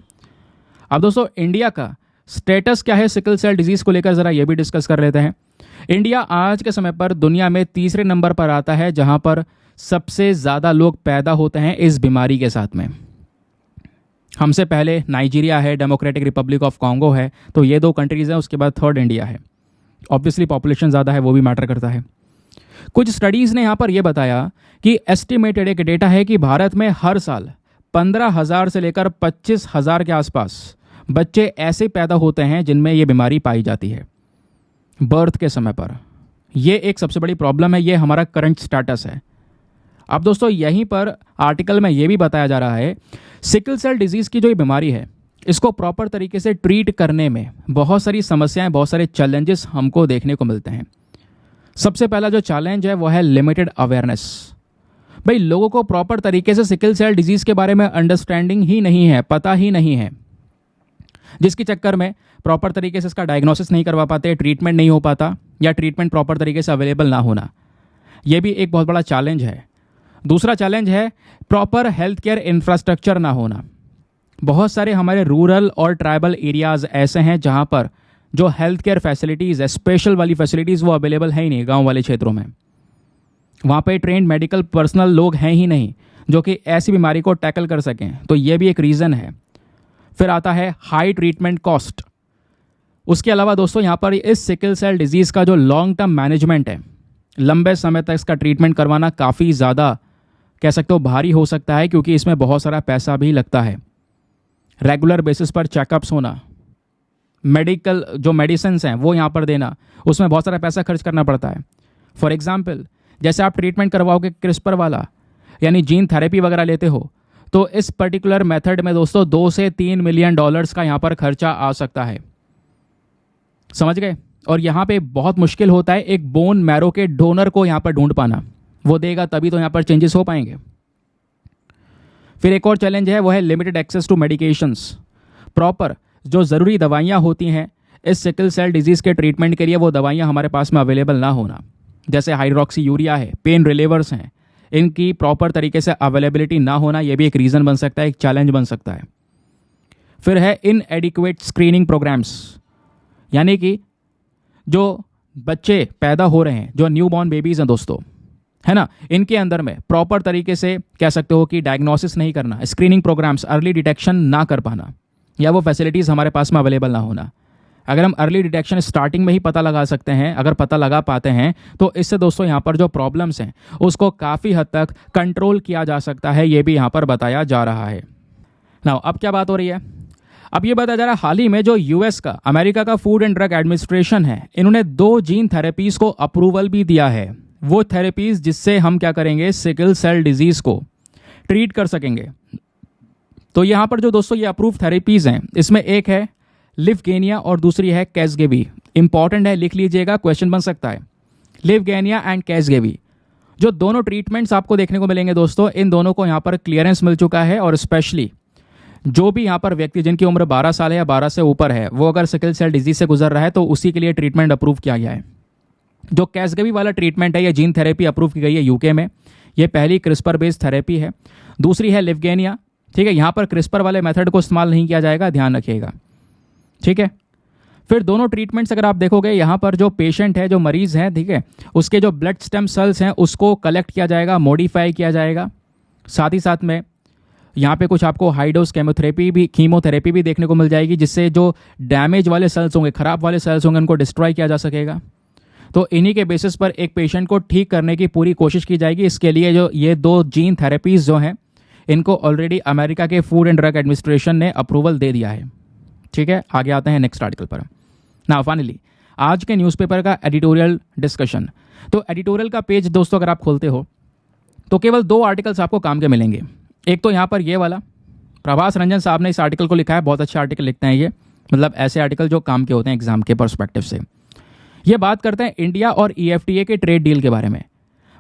अब दोस्तों इंडिया का स्टेटस क्या है सिकल सेल डिजीज़ को लेकर, ज़रा ये भी डिस्कस कर लेते हैं। इंडिया आज के समय पर दुनिया में तीसरे नंबर पर आता है, जहां पर सबसे ज़्यादा लोग पैदा होते हैं इस बीमारी के साथ में। हमसे पहले नाइजीरिया है, डेमोक्रेटिक रिपब्लिक ऑफ कॉन्गो है, तो ये 2 कंट्रीज़ हैं। उसके बाद थर्ड इंडिया है। ऑब्वियसली पॉपुलेशन ज़्यादा है, वो भी मैटर करता है। कुछ स्टडीज़ ने यहाँ पर यह बताया कि एस्टिमेटेड एक डेटा है कि भारत में हर साल 15,000 से लेकर 25,000 के आसपास बच्चे ऐसे पैदा होते हैं जिनमें ये बीमारी पाई जाती है बर्थ के समय पर। यह एक सबसे बड़ी प्रॉब्लम है, ये हमारा करंट स्टेटस है। अब दोस्तों यहीं पर आर्टिकल में यह भी बताया जा रहा है सिकल सेल डिजीज़ की जो ये बीमारी है इसको प्रॉपर तरीके से ट्रीट करने में बहुत सारी समस्याएं, बहुत सारे चैलेंजेस हमको देखने को मिलते हैं। सबसे पहला जो चैलेंज है वो है लिमिटेड अवेयरनेस। भाई लोगों को प्रॉपर तरीके से सिकल सेल डिजीज़ के बारे में अंडरस्टैंडिंग ही नहीं है, पता ही नहीं है, जिसके चक्कर में प्रॉपर तरीके से इसका डायग्नोसिस नहीं करवा पाते, ट्रीटमेंट नहीं हो पाता, या ट्रीटमेंट प्रॉपर तरीके से अवेलेबल ना होना। यह भी एक बहुत बड़ा चैलेंज है। दूसरा चैलेंज है प्रॉपर हेल्थ केयर इंफ्रास्ट्रक्चर ना होना। बहुत सारे हमारे रूरल और ट्राइबल एरियाज़ ऐसे हैं जहाँ पर जो हेल्थ केयर फैसिलिटीज़ है, स्पेशल वाली फैसिलिटीज़, वो अवेलेबल है ही नहीं। गाँव वाले क्षेत्रों में वहाँ पे ट्रेंड मेडिकल पर्सनल लोग हैं ही नहीं जो कि ऐसी बीमारी को टैकल कर सकें, तो ये भी एक रीज़न है। फिर आता है हाई ट्रीटमेंट कॉस्ट। उसके अलावा दोस्तों यहाँ पर इस सिकल सेल डिजीज़ का जो लॉन्ग टर्म मैनेजमेंट है, लंबे समय तक इसका ट्रीटमेंट करवाना काफ़ी ज़्यादा कह सकते हो भारी हो सकता है, क्योंकि इसमें बहुत सारा पैसा भी लगता है। रेगुलर बेसिस पर चेकअप्स होना, मेडिकल जो मेडिसिन्स हैं वो यहाँ पर देना, उसमें बहुत सारा पैसा खर्च करना पड़ता है। फॉर एग्जांपल, जैसे आप ट्रीटमेंट करवाओगे क्रिस्पर वाला यानी जीन थेरेपी वगैरह लेते हो, तो इस पर्टिकुलर मेथड में दोस्तों 2 से 3 मिलियन डॉलर्स का यहाँ पर खर्चा आ सकता है। समझ गए? और यहाँ पे बहुत मुश्किल होता है एक बोन मैरो के डोनर को यहाँ पर ढूंढ पाना, वो देगा तभी तो यहाँ पर चेंजेस हो पाएंगे। फिर एक और चैलेंज है, वो है limited access to medications. Proper जो ज़रूरी दवाइयाँ होती हैं इस सिकल सेल डिजीज़ के ट्रीटमेंट के लिए, वो दवाइयाँ हमारे पास में अवेलेबल ना होना, जैसे हाइड्रोक्सी यूरिया है, पेन रिलीवर्स हैं, इनकी प्रॉपर तरीके से अवेलेबिलिटी ना होना, ये भी एक रीज़न बन सकता है, एक चैलेंज बन सकता है। फिर है इनएडिक्वेट स्क्रीनिंग प्रोग्राम्स, यानी कि जो बच्चे पैदा हो रहे हैं, जो न्यूबॉर्न बेबीज़ हैं दोस्तों, है ना, इनके अंदर में प्रॉपर तरीके से कह सकते हो कि डायग्नोसिस नहीं करना, स्क्रीनिंग प्रोग्राम्स, अर्ली डिटेक्शन ना कर पाना, या वो फैसिलिटीज़ हमारे पास में अवेलेबल ना होना। अगर हम अर्ली डिटेक्शन स्टार्टिंग में ही पता लगा सकते हैं, अगर पता लगा पाते हैं, तो इससे दोस्तों यहाँ पर जो प्रॉब्लम्स हैं उसको काफ़ी हद तक कंट्रोल किया जा सकता है, ये भी यहाँ पर बताया जा रहा है। नाउ अब क्या बात हो रही है? अब ये बताया जा रहा है हाल ही में जो यूएस का, अमेरिका का फूड एंड ड्रग एडमिनिस्ट्रेशन है, इन्होंने 2 जीन थेरेपीज़ को अप्रूवल भी दिया है। वो थेरेपीज़ जिससे हम क्या करेंगे, सिकल सेल डिजीज़ को ट्रीट कर सकेंगे। तो यहाँ पर जो दोस्तों ये अप्रूव थेरेपीज़ हैं, इसमें एक है लिवगेनिया और दूसरी है कैसगेवी। इंपॉर्टेंट है, लिख लीजिएगा, क्वेश्चन बन सकता है। लिवगेनिया एंड कैसगेवी, जो दोनों ट्रीटमेंट्स आपको देखने को मिलेंगे दोस्तों, इन दोनों को यहाँ पर क्लियरेंस मिल चुका है। और स्पेशली जो भी यहाँ पर व्यक्ति जिनकी उम्र 12 साल है या 12 से ऊपर है, वो अगर सिकल सेल डिजीज से गुजर रहा है तो उसी के लिए ट्रीटमेंट अप्रूव किया गया है। जो कैसगेवी वाला ट्रीटमेंट है, ये जीन थेरेपी अप्रूव की गई है यूके में। ये पहली क्रिस्पर बेस्ड थेरेपी है। दूसरी है लिवगेनिया, ठीक है, यहाँ पर क्रिस्पर वाले मेथड को इस्तेमाल नहीं किया जाएगा, ध्यान रखिएगा, ठीक है। फिर दोनों ट्रीटमेंट्स अगर आप देखोगे, यहाँ पर जो पेशेंट है, जो मरीज है, ठीक है, उसके जो ब्लड स्टेम सेल्स हैं उसको कलेक्ट किया जाएगा, मॉडिफाई किया जाएगा। साथ ही साथ में यहाँ पे कुछ आपको हाई डोज कीमोथेरेपी भी देखने को मिल जाएगी, जिससे जो डैमेज वाले सेल्स होंगे, खराब वाले सेल्स होंगे, उनको डिस्ट्रॉय किया जा सकेगा। तो इन्हीं के बेसिस पर एक पेशेंट को ठीक करने की पूरी कोशिश की जाएगी। इसके लिए जो ये 2 जीन थेरेपीज जो हैं, इनको ऑलरेडी अमेरिका के फूड एंड ड्रग एडमिनिस्ट्रेशन ने अप्रूवल दे दिया है, ठीक है। आगे आते हैं नेक्स्ट आर्टिकल पर। नाउ फाइनली आज के न्यूज़पेपर का एडिटोरियल डिस्कशन। तो एडिटोरियल का पेज दोस्तों अगर आप खोलते हो तो केवल 2 आर्टिकल्स आपको काम के मिलेंगे। एक तो यहाँ पर ये वाला, प्रभास रंजन साहब ने इस आर्टिकल को लिखा है, बहुत अच्छा आर्टिकल लिखते हैं ये, मतलब ऐसे आर्टिकल जो काम के होते हैं एग्जाम के पर्सपेक्टिव से। ये बात करते हैं इंडिया और EFTA के ट्रेड डील के बारे में।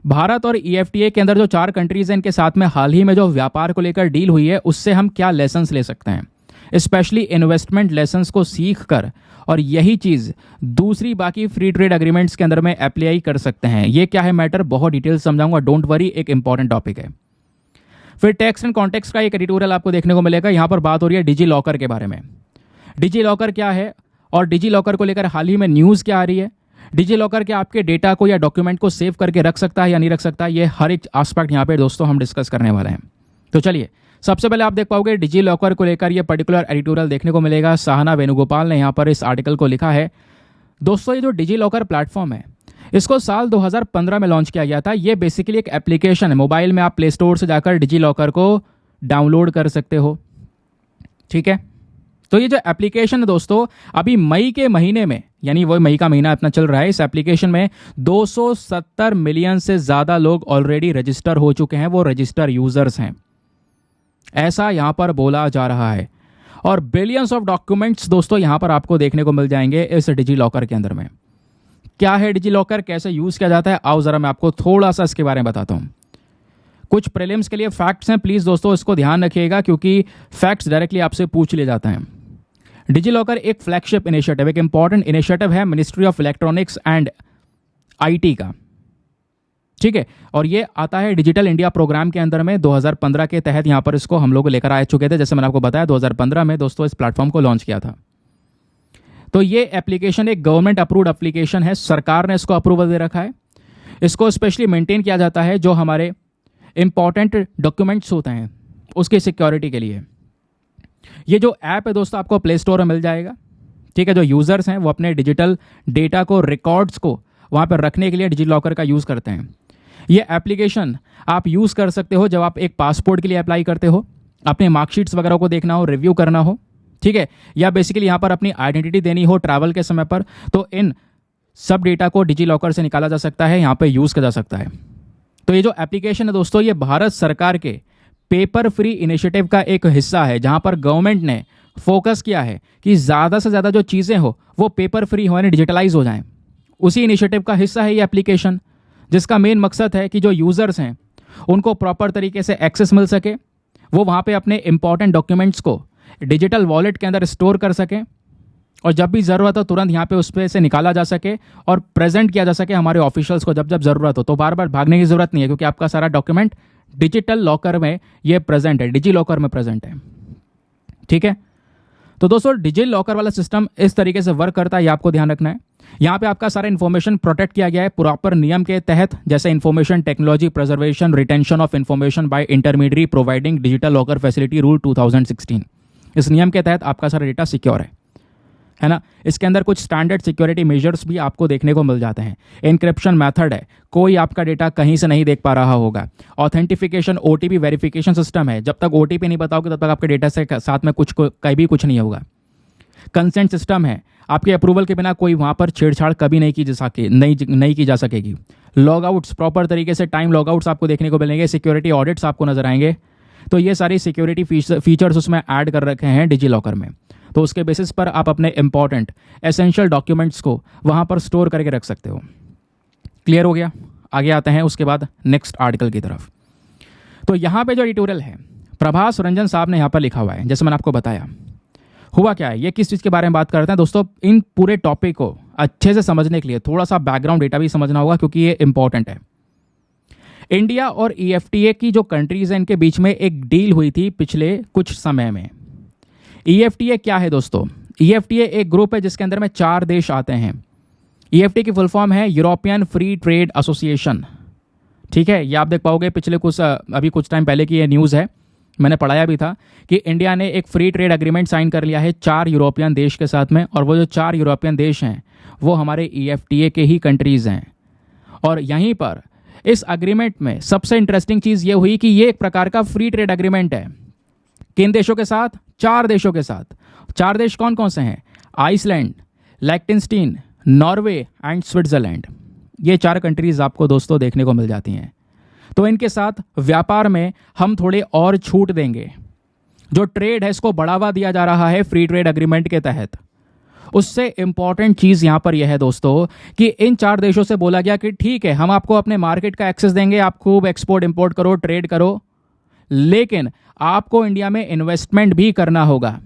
भारत और EFTA के अंदर जो 4 कंट्रीज हैं, इनके साथ में हाल ही में जो व्यापार को लेकर डील हुई है, उससे हम क्या लेसन्स ले सकते हैं, स्पेशली इन्वेस्टमेंट लेसन्स को सीख कर, और यही चीज़ दूसरी बाकी फ्री ट्रेड एग्रीमेंट्स के अंदर में अप्लाई कर सकते हैं। ये क्या है मैटर, बहुत डिटेल समझाऊंगा, डोंट वरी, एक इंपॉर्टेंट टॉपिक है। फिर टैक्स एंड कॉन्टेक्स्ट का एक एडिटोरियल आपको देखने को मिलेगा। यहाँ पर बात हो रही है डिजी लॉकर के बारे में। डिजी लॉकर क्या है और डिजी लॉकर को लेकर हाल ही में न्यूज़ क्या आ रही है, डिजी लॉकर के आपके डेटा को या डॉक्यूमेंट को सेव करके रख सकता है या नहीं रख सकता, ये हर एक एस्पेक्ट यहाँ पे दोस्तों हम डिस्कस करने वाले हैं। तो चलिए, सबसे पहले आप देख पाओगे डिजी लॉकर को लेकर ये पर्टिकुलर एडिटोरियल देखने को मिलेगा। साहना वेणुगोपाल ने यहाँ पर इस आर्टिकल को लिखा है। दोस्तों ये जो डिजी लॉकर प्लेटफॉर्म है, इसको साल 2015 में लॉन्च किया गया था। ये बेसिकली एक एप्लीकेशन है, मोबाइल में आप प्ले स्टोर से जाकर डिजी लॉकर को डाउनलोड कर सकते हो, ठीक है। तो ये जो एप्लीकेशन है दोस्तों, अभी मई के महीने में, यानी वो मई का महीना अपना चल रहा है, इस एप्लीकेशन में 270 मिलियन से ज़्यादा लोग ऑलरेडी रजिस्टर हो चुके हैं, वो रजिस्टर यूजर्स हैं, ऐसा यहाँ पर बोला जा रहा है। और बिलियंस ऑफ डॉक्यूमेंट्स दोस्तों यहाँ पर आपको देखने को मिल जाएंगे इस डिजी लॉकर के अंदर में। क्या है डिजी लॉकर, कैसे यूज़ किया जाता है, आओ ज़रा मैं आपको थोड़ा सा इसके बारे में बताता हूँ। कुछ प्रीलिम्स के लिए फैक्ट्स हैं, प्लीज़ दोस्तों इसको ध्यान रखिएगा क्योंकि फैक्ट्स डायरेक्टली आपसे पूछ लिए जाते हैं। डिजी लॉकर एक फ्लैगशिप इनिशिएटिव, एक इंपॉर्टेंट इनिशिएटिव है ministry of electronics and IT का, ठीक है। और ये आता है डिजिटल इंडिया प्रोग्राम के अंदर में 2015 के तहत यहाँ पर इसको हम लोग लेकर आ चुके थे। जैसे मैंने आपको बताया 2015 में दोस्तों इस प्लेटफॉर्म को लॉन्च किया था। तो ये एप्लीकेशन एक गवर्नमेंट अप्रूव्ड एप्लीकेशन है, सरकार ने इसको अप्रूवल दे रखा है। इसको स्पेशली मेंटेन किया जाता है जो हमारे इंपॉर्टेंट डॉक्यूमेंट्स होते हैं उसकी सिक्योरिटी के लिए। ये जो ऐप है दोस्तों आपको प्ले स्टोर में मिल जाएगा, ठीक है। जो यूज़र्स हैं वो अपने डिजिटल डेटा को, रिकॉर्ड्स को वहाँ पर रखने के लिए डिजी लॉकर का यूज़ करते हैं। ये एप्लीकेशन आप यूज़ कर सकते हो जब आप एक पासपोर्ट के लिए अप्लाई करते हो, अपने मार्कशीट्स वगैरह को देखना हो, रिव्यू करना हो, ठीक है, या बेसिकली यहाँ पर अपनी आइडेंटिटी देनी हो ट्रैवल के समय पर, तो इन सब डेटा को डिजी लॉकर से निकाला जा सकता है, यहाँ पे यूज़ किया जा सकता है। तो ये जो एप्लीकेशन है दोस्तों ये भारत सरकार के पेपर फ्री इनिशिएटिव का एक हिस्सा है, जहाँ पर गवर्नमेंट ने फोकस किया है कि ज़्यादा से ज़्यादा जो चीज़ें हो वो पेपर फ्री हो, यानी डिजिटलाइज हो जाएं। उसी इनिशिएटिव का हिस्सा है ये एप्लीकेशन, जिसका मेन मकसद है कि जो यूज़र्स हैं उनको प्रॉपर तरीके से एक्सेस मिल सके, वो वहाँ पे अपने इंपॉर्टेंट डॉक्यूमेंट्स को डिजिटल वॉलेट के अंदर स्टोर कर सकें और जब भी ज़रूरत हो तुरंत यहाँ पे उस पर से निकाला जा सके और प्रेजेंट किया जा सके हमारे ऑफिशियल्स को जब जब ज़रूरत हो। तो बार बार भागने की ज़रूरत नहीं है क्योंकि आपका सारा डॉक्यूमेंट डिजिटल लॉकर में ये प्रेजेंट है, डिजी लॉकर में प्रेजेंट है, ठीक है। तो दोस्तों डिजी लॉकर वाला सिस्टम इस तरीके से वर्क करता है, ये आपको ध्यान रखना है। यहाँ पे आपका सारा इन्फॉर्मेशन प्रोटेक्ट किया गया है प्रॉपर नियम के तहत, जैसे information technology preservation retention of information bye intermediary providing digital locker facility rule 2016। इस नियम के तहत आपका सारा डेटा सिक्योर है ना। इसके अंदर कुछ स्टैंडर्ड सिक्योरिटी मेजर्स भी आपको देखने को मिल जाते हैं। एन्क्रिप्शन मेथड है, कोई आपका डेटा कहीं से नहीं देख पा रहा होगा। ऑथेंटिफिकेशन ओटीपी वेरिफिकेशन सिस्टम है, जब तक ओटीपी नहीं बताओगे तब तक आपके डेटा से साथ में कहीं भी कुछ नहीं होगा। कंसेंट सिस्टम है, आपके अप्रूवल के बिना कोई वहाँ पर छेड़छाड़ कभी नहीं की जा सकेगी। लॉगआउट्स प्रॉपर तरीके से टाइम लॉगआउट्स आपको देखने को मिलेंगे। सिक्योरिटी ऑडिट्स आपको नजर आएंगे। तो ये सारी सिक्योरिटी फीचर्स उसमें ऐड कर रखे हैं डिजी लॉकर में। तो उसके बेसिस पर आप अपने इंपॉर्टेंट एसेंशियल डॉक्यूमेंट्स को वहाँ पर स्टोर करके रख सकते हो। क्लियर हो गया? आगे आते हैं उसके बाद नेक्स्ट आर्टिकल की तरफ। तो यहाँ पे जो एडिटोरियल है प्रभास रंजन साहब ने यहाँ पर लिखा हुआ है, जैसे मैंने आपको बताया। हुआ क्या है, ये किस चीज़ के बारे में बात करते हैं दोस्तों। इन पूरे टॉपिक को अच्छे से समझने के लिए थोड़ा सा बैकग्राउंड डेटा भी समझना होगा क्योंकि ये इंपॉर्टेंट है। इंडिया और ईएफटीए की जो कंट्रीज हैं इनके बीच में एक डील हुई थी पिछले कुछ समय में। ईएफटीए क्या है दोस्तों? ईएफटीए एक ग्रुप है जिसके अंदर में 4 देश आते हैं। ईएफटीए की फुल फॉर्म है यूरोपियन फ्री ट्रेड एसोसिएशन, ठीक है। ये आप देख पाओगे पिछले अभी कुछ टाइम पहले की ये न्यूज़ है, मैंने पढ़ाया भी था कि इंडिया ने एक फ्री ट्रेड एग्रीमेंट साइन कर लिया है 4 यूरोपियन देश के साथ में, और वो जो 4 यूरोपियन देश हैं वो हमारे ईएफटीए के ही कंट्रीज़ हैं। और यहीं पर इस एग्रीमेंट में सबसे इंटरेस्टिंग चीज़ ये हुई कि ये एक प्रकार का फ्री ट्रेड एग्रीमेंट है। किन देशों के साथ? 4 देशों के साथ। 4 देश कौन कौन से हैं? आइसलैंड, लिechtenstein, नॉर्वे एंड स्विट्जरलैंड। ये 4 कंट्रीज आपको दोस्तों देखने को मिल जाती हैं। तो इनके साथ व्यापार में हम थोड़े और छूट देंगे। जो ट्रेड है इसको बढ़ावा दिया जा रहा है फ्री ट्रेड एग्रीमेंट के तहत। उससे इंपॉर्टेंट चीज़ यहाँ पर यह है दोस्तों कि इन 4 देशों से बोला गया कि ठीक है हम आपको अपने मार्केट का एक्सेस देंगे, आप खूब एक्सपोर्ट इंपोर्ट करो, ट्रेड करो, लेकिन आपको इंडिया में इन्वेस्टमेंट भी करना होगा।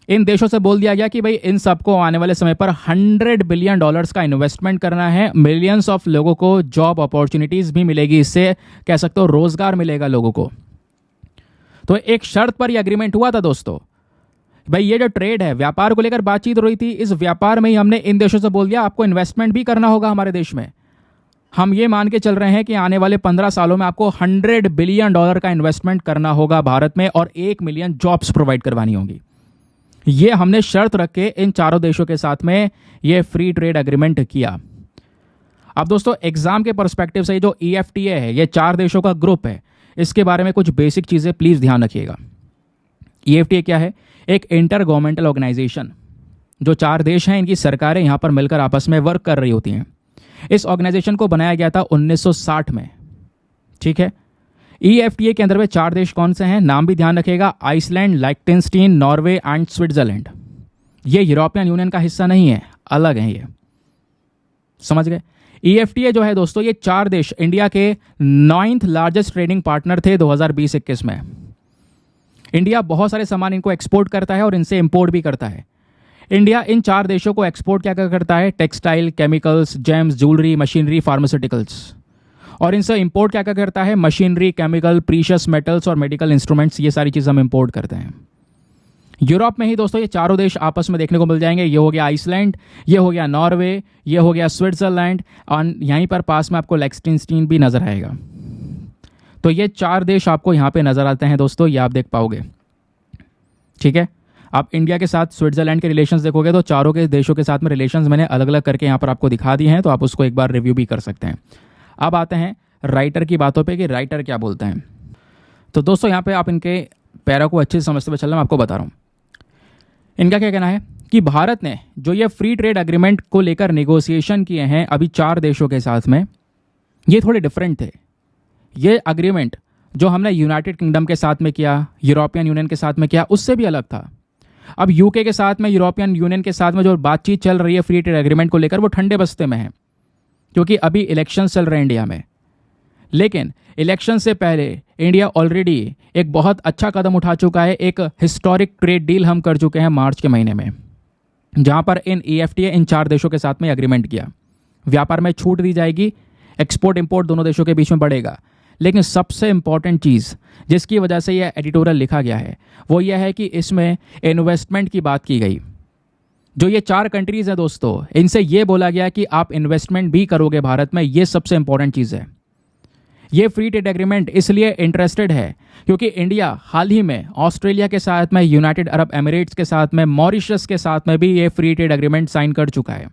इन देशों से बोल दिया गया कि भाई इन सबको आने वाले समय पर $100 बिलियन का इन्वेस्टमेंट करना है। मिलियंस ऑफ लोगों को जॉब अपॉर्चुनिटीज भी मिलेगी, इससे कह सकते हो रोजगार मिलेगा लोगों को। तो एक शर्त पर यह एग्रीमेंट हुआ था दोस्तों। भाई ये जो ट्रेड है, व्यापार को लेकर बातचीत हो रही थी, इस व्यापार में ही हमने इन देशों से बोल दिया आपको इन्वेस्टमेंट भी करना होगा हमारे देश में। हम ये मान के चल रहे हैं कि आने वाले 15 सालों में आपको $100 बिलियन का इन्वेस्टमेंट करना होगा भारत में और 1 मिलियन जॉब्स प्रोवाइड करवानी होगी। ये हमने शर्त रख के इन 4 देशों के साथ में ये फ्री ट्रेड एग्रीमेंट किया। अब दोस्तों एग्जाम के पर्सपेक्टिव से जो ईएफटीए है, ये 4 देशों का ग्रुप है, इसके बारे में कुछ बेसिक चीजें प्लीज ध्यान रखिएगा। ईएफटीए क्या है? एक इंटर गवर्नमेंटल ऑर्गेनाइजेशन। जो 4 देश हैं इनकी सरकारें यहां पर मिलकर आपस में वर्क कर रही होती हैं। इस ऑर्गेनाइजेशन को बनाया गया था 1960 में, ठीक है। ईएफटीए के अंदर में 4 देश कौन से हैं, नाम भी ध्यान रखिएगा। आइसलैंड, लिechtenstein, नॉर्वे एंड स्विट्जरलैंड। ये यूरोपियन यूनियन का हिस्सा नहीं है, अलग है ये। समझ गए। EFTA जो है दोस्तों, ये 4 देश इंडिया के 9th लार्जेस्ट ट्रेडिंग पार्टनर थे 2020-21 में। इंडिया बहुत सारे सामान इनको एक्सपोर्ट करता है और इनसे इंपोर्ट भी करता है। इंडिया इन 4 देशों को एक्सपोर्ट क्या क्या करता है? Textile, chemicals, James, jewellery, machinery, pharmaceuticals. और इनसे इंपोर्ट क्या क्या करता है? मशीनरी, केमिकल, प्रीशियस मेटल्स और मेडिकल इंस्ट्रूमेंट्स, ये सारी चीज़ हम इंपोर्ट करते हैं। यूरोप में ही दोस्तों ये चारों देश आपस में देखने को मिल जाएंगे। ये हो गया आइसलैंड, ये हो गया नॉर्वे, ये हो गया स्विट्जरलैंड, और यहीं पर पास में आपको लिechtenstein भी नजर आएगा। तो ये 4 देश आपको यहाँ पे नजर आते हैं दोस्तों, ये आप देख पाओगे। ठीक है, आप इंडिया के साथ स्विट्जरलैंड के रिलेशंस देखोगे तो चारों के देशों के साथ में रिलेशंस मैंने अलग अलग करके यहाँ पर आपको दिखा दिए हैं, तो आप उसको एक बार रिव्यू भी कर सकते हैं। अब आते हैं राइटर की बातों पे कि राइटर क्या बोलते हैं। तो दोस्तों यहाँ पे आप इनके पैरा को अच्छे से समझते हुए चलना, मैं आपको बता रहा हूँ। इनका क्या कहना है कि भारत ने जो ये फ्री ट्रेड एग्रीमेंट को लेकर नेगोशिएशन किए हैं अभी 4 देशों के साथ में, ये थोड़े डिफरेंट थे। ये एग्रीमेंट जो हमने यूनाइटेड किंगडम के साथ में किया, यूरोपियन यूनियन के साथ में किया, उससे भी अलग था। अब यूके के साथ में, यूरोपियन यूनियन के साथ में जो बातचीत चल रही है फ्री ट्रेड एग्रीमेंट को लेकर, वो ठंडे बस्ते में है, क्योंकि अभी इलेक्शन चल रहे हैं इंडिया में। लेकिन इलेक्शन से पहले इंडिया ऑलरेडी एक बहुत अच्छा कदम उठा चुका है। एक हिस्टोरिक ट्रेड डील हम कर चुके हैं मार्च के महीने में, जहां पर इन EFTA इन 4 देशों के साथ में एग्रीमेंट किया। व्यापार में छूट दी जाएगी, एक्सपोर्ट इंपोर्ट दोनों देशों के बीच में बढ़ेगा। लेकिन सबसे इंपॉर्टेंट चीज़ जिसकी वजह से यह एडिटोरियल लिखा गया है वो यह है कि इसमें इन्वेस्टमेंट की बात की गई। जो ये 4 कंट्रीज़ हैं दोस्तों, इनसे ये बोला गया कि आप इन्वेस्टमेंट भी करोगे भारत में, ये सबसे इंपॉर्टेंट चीज़ है। ये फ्री ट्रेड एग्रीमेंट इसलिए इंटरेस्टेड है क्योंकि इंडिया हाल ही में ऑस्ट्रेलिया के साथ में, यूनाइटेड अरब एमिरेट्स के साथ में, मॉरिशस के साथ में भी ये फ्री ट्रेड एग्रीमेंट साइन कर चुका है।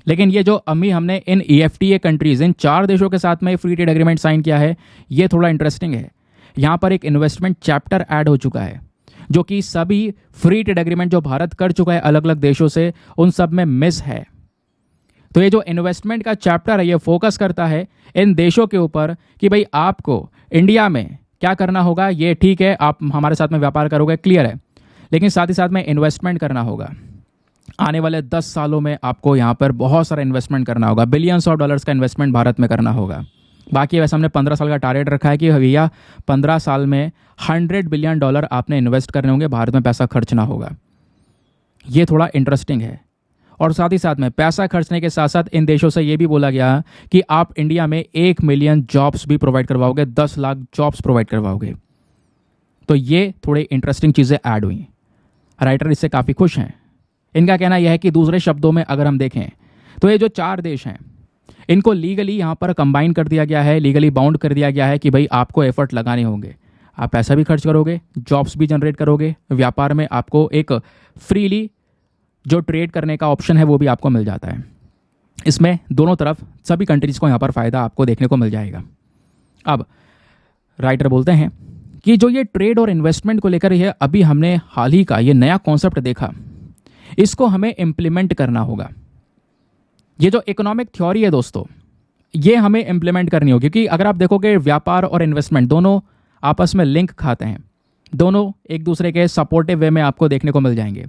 लेकिन ये जो अभी हमने इन EFTA कंट्रीज, इन 4 देशों के साथ में फ्री ट्रेड एग्रीमेंट साइन किया है, ये थोड़ा इंटरेस्टिंग है। यहाँ पर एक इन्वेस्टमेंट चैप्टर ऐड हो चुका है, जो कि सभी फ्री ट्रेड एग्रीमेंट जो भारत कर चुका है अलग अलग देशों से, उन सब में मिस है। तो ये जो इन्वेस्टमेंट का चैप्टर है, ये फोकस करता है इन देशों के ऊपर कि भाई आपको इंडिया में क्या करना होगा। ये ठीक है, आप हमारे साथ में व्यापार करोगे, क्लियर है, लेकिन साथ ही साथ में इन्वेस्टमेंट करना होगा। आने वाले 10 सालों में आपको यहाँ पर बहुत सारा इन्वेस्टमेंट करना होगा, बिलियंस ऑफ डॉलर्स का इन्वेस्टमेंट भारत में करना होगा। बाकी वैसे हमने 15 साल का टारगेट रखा है कि भैया 15 साल में $100 बिलियन आपने इन्वेस्ट करने होंगे, भारत में पैसा खर्चना होगा। ये थोड़ा इंटरेस्टिंग है। और साथ ही साथ में पैसा खर्चने के साथ साथ इन देशों से ये भी बोला गया कि आप इंडिया में 1 मिलियन जॉब्स भी प्रोवाइड करवाओगे, 10 लाख जॉब्स प्रोवाइड करवाओगे। तो ये थोड़े इंटरेस्टिंग चीज़ें ऐड हुई। राइटर इससे काफ़ी खुश हैं। इनका कहना यह है कि दूसरे शब्दों में अगर हम देखें तो ये जो 4 देश हैं, इनको लीगली यहाँ पर कंबाइन कर दिया गया है, लीगली बाउंड कर दिया गया है कि भाई आपको एफर्ट लगाने होंगे, आप पैसा भी खर्च करोगे, जॉब्स भी जनरेट करोगे, व्यापार में आपको एक फ्रीली जो ट्रेड करने का ऑप्शन है वो भी आपको मिल जाता है। इसमें दोनों तरफ सभी कंट्रीज़ को यहाँ पर फ़ायदा आपको देखने को मिल जाएगा। अब राइटर बोलते हैं कि जो ये ट्रेड और इन्वेस्टमेंट को लेकर है, अभी हमने हाल ही का ये नया कॉन्सेप्ट देखा, इसको हमें इम्प्लीमेंट करना होगा। ये जो इकोनॉमिक थ्योरी है दोस्तों, ये हमें इम्प्लीमेंट करनी होगी, क्योंकि अगर आप देखोगे व्यापार और इन्वेस्टमेंट दोनों आपस में लिंक खाते हैं, दोनों एक दूसरे के सपोर्टिव वे में आपको देखने को मिल जाएंगे।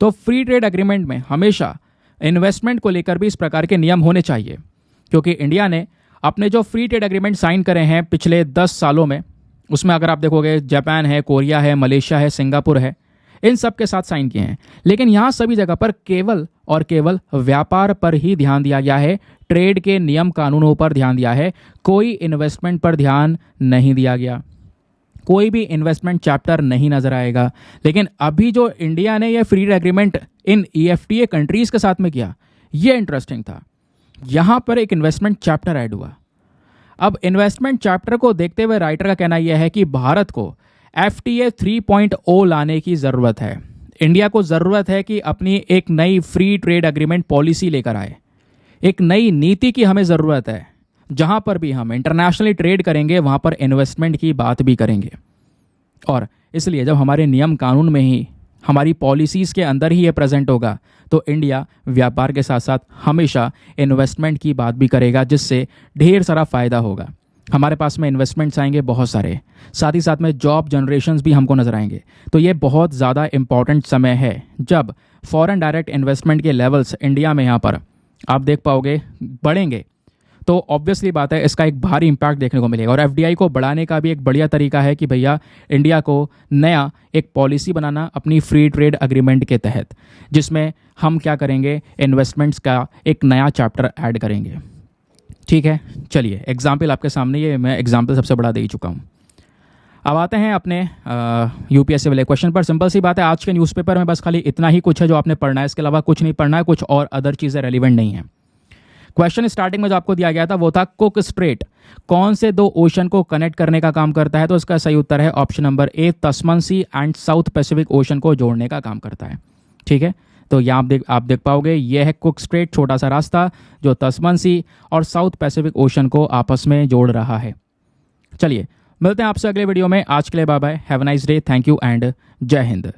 तो फ्री ट्रेड एग्रीमेंट में हमेशा इन्वेस्टमेंट को लेकर भी इस प्रकार के नियम होने चाहिए, क्योंकि इंडिया ने अपने जो फ्री ट्रेड एग्रीमेंट साइन करे हैं पिछले 10 सालों में, उसमें अगर आप देखोगे जापान है, कोरिया है, मलेशिया है, सिंगापुर है, इन सब के साथ साइन किए हैं। लेकिन यहाँ सभी जगह पर केवल और केवल व्यापार पर ही ध्यान दिया गया है, ट्रेड के नियम कानूनों पर ध्यान दिया है, कोई इन्वेस्टमेंट पर ध्यान नहीं दिया गया, कोई भी इन्वेस्टमेंट चैप्टर नहीं नजर आएगा। लेकिन अभी जो इंडिया ने यह free trade agreement in EFTA countries के साथ में किया, यह इंटरेस्टिंग था। यहाँ पर एक इन्वेस्टमेंट चैप्टर ऐड हुआ। अब इन्वेस्टमेंट चैप्टर को देखते हुए राइटर का कहना यह है कि भारत को FTA 3.0 लाने की ज़रूरत है। इंडिया को ज़रूरत है कि अपनी एक नई फ्री ट्रेड एग्रीमेंट पॉलिसी लेकर आए, एक नई नीति की हमें ज़रूरत है, जहां पर भी हम इंटरनेशनली ट्रेड करेंगे वहां पर इन्वेस्टमेंट की बात भी करेंगे। और इसलिए जब हमारे नियम कानून में ही, हमारी पॉलिसीज़ के अंदर ही ये प्रेजेंट होगा, तो इंडिया व्यापार के साथ साथ हमेशा इन्वेस्टमेंट की बात भी करेगा, जिससे ढेर सारा फ़ायदा होगा। हमारे पास में इन्वेस्टमेंट्स आएंगे बहुत सारे, साथ ही साथ में जॉब जनरेशन्स भी हमको नजर आएंगे। तो ये बहुत ज़्यादा इंपॉर्टेंट समय है जब फॉरेन डायरेक्ट इन्वेस्टमेंट के लेवल्स इंडिया में यहाँ पर आप देख पाओगे बढ़ेंगे, तो ऑब्वियसली बात है इसका एक भारी इम्पैक्ट देखने को मिलेगा। और एफडीआई को बढ़ाने का भी एक बढ़िया तरीका है कि भैया इंडिया को नया एक पॉलिसी बनाना अपनी फ्री ट्रेड अग्रीमेंट के तहत, जिसमें हम क्या करेंगे, इन्वेस्टमेंट्स का एक नया चैप्टर ऐड करेंगे। ठीक है, चलिए एग्जाम्पल आपके सामने, ये मैं एग्जाम्पल सबसे बड़ा दे ही चुका हूँ। अब आते हैं अपने यूपीएससी वाले क्वेश्चन पर। सिंपल सी बात है, आज के न्यूज़पेपर में बस खाली इतना ही कुछ है जो आपने पढ़ना है, इसके अलावा कुछ नहीं पढ़ना है, कुछ और अदर चीज़ें रेलिवेंट नहीं है। क्वेश्चन स्टार्टिंग में जो आपको दिया गया था वो था कुक स्ट्रेट कौन से दो ओशन को कनेक्ट करने का काम करता है, तो इसका सही उत्तर है option number A, Tasman sea and south pacific ocean को जोड़ने का काम करता है। ठीक है, तो यहाँ आप देख पाओगे ये है कुक स्ट्रेट, छोटा सा रास्ता जो तस्मन सी और साउथ पैसिफिक ओशन को आपस में जोड़ रहा है। चलिए मिलते हैं आपसे अगले वीडियो में, आज के लिए bye bye, have a nice day, thank you and Jai Hind.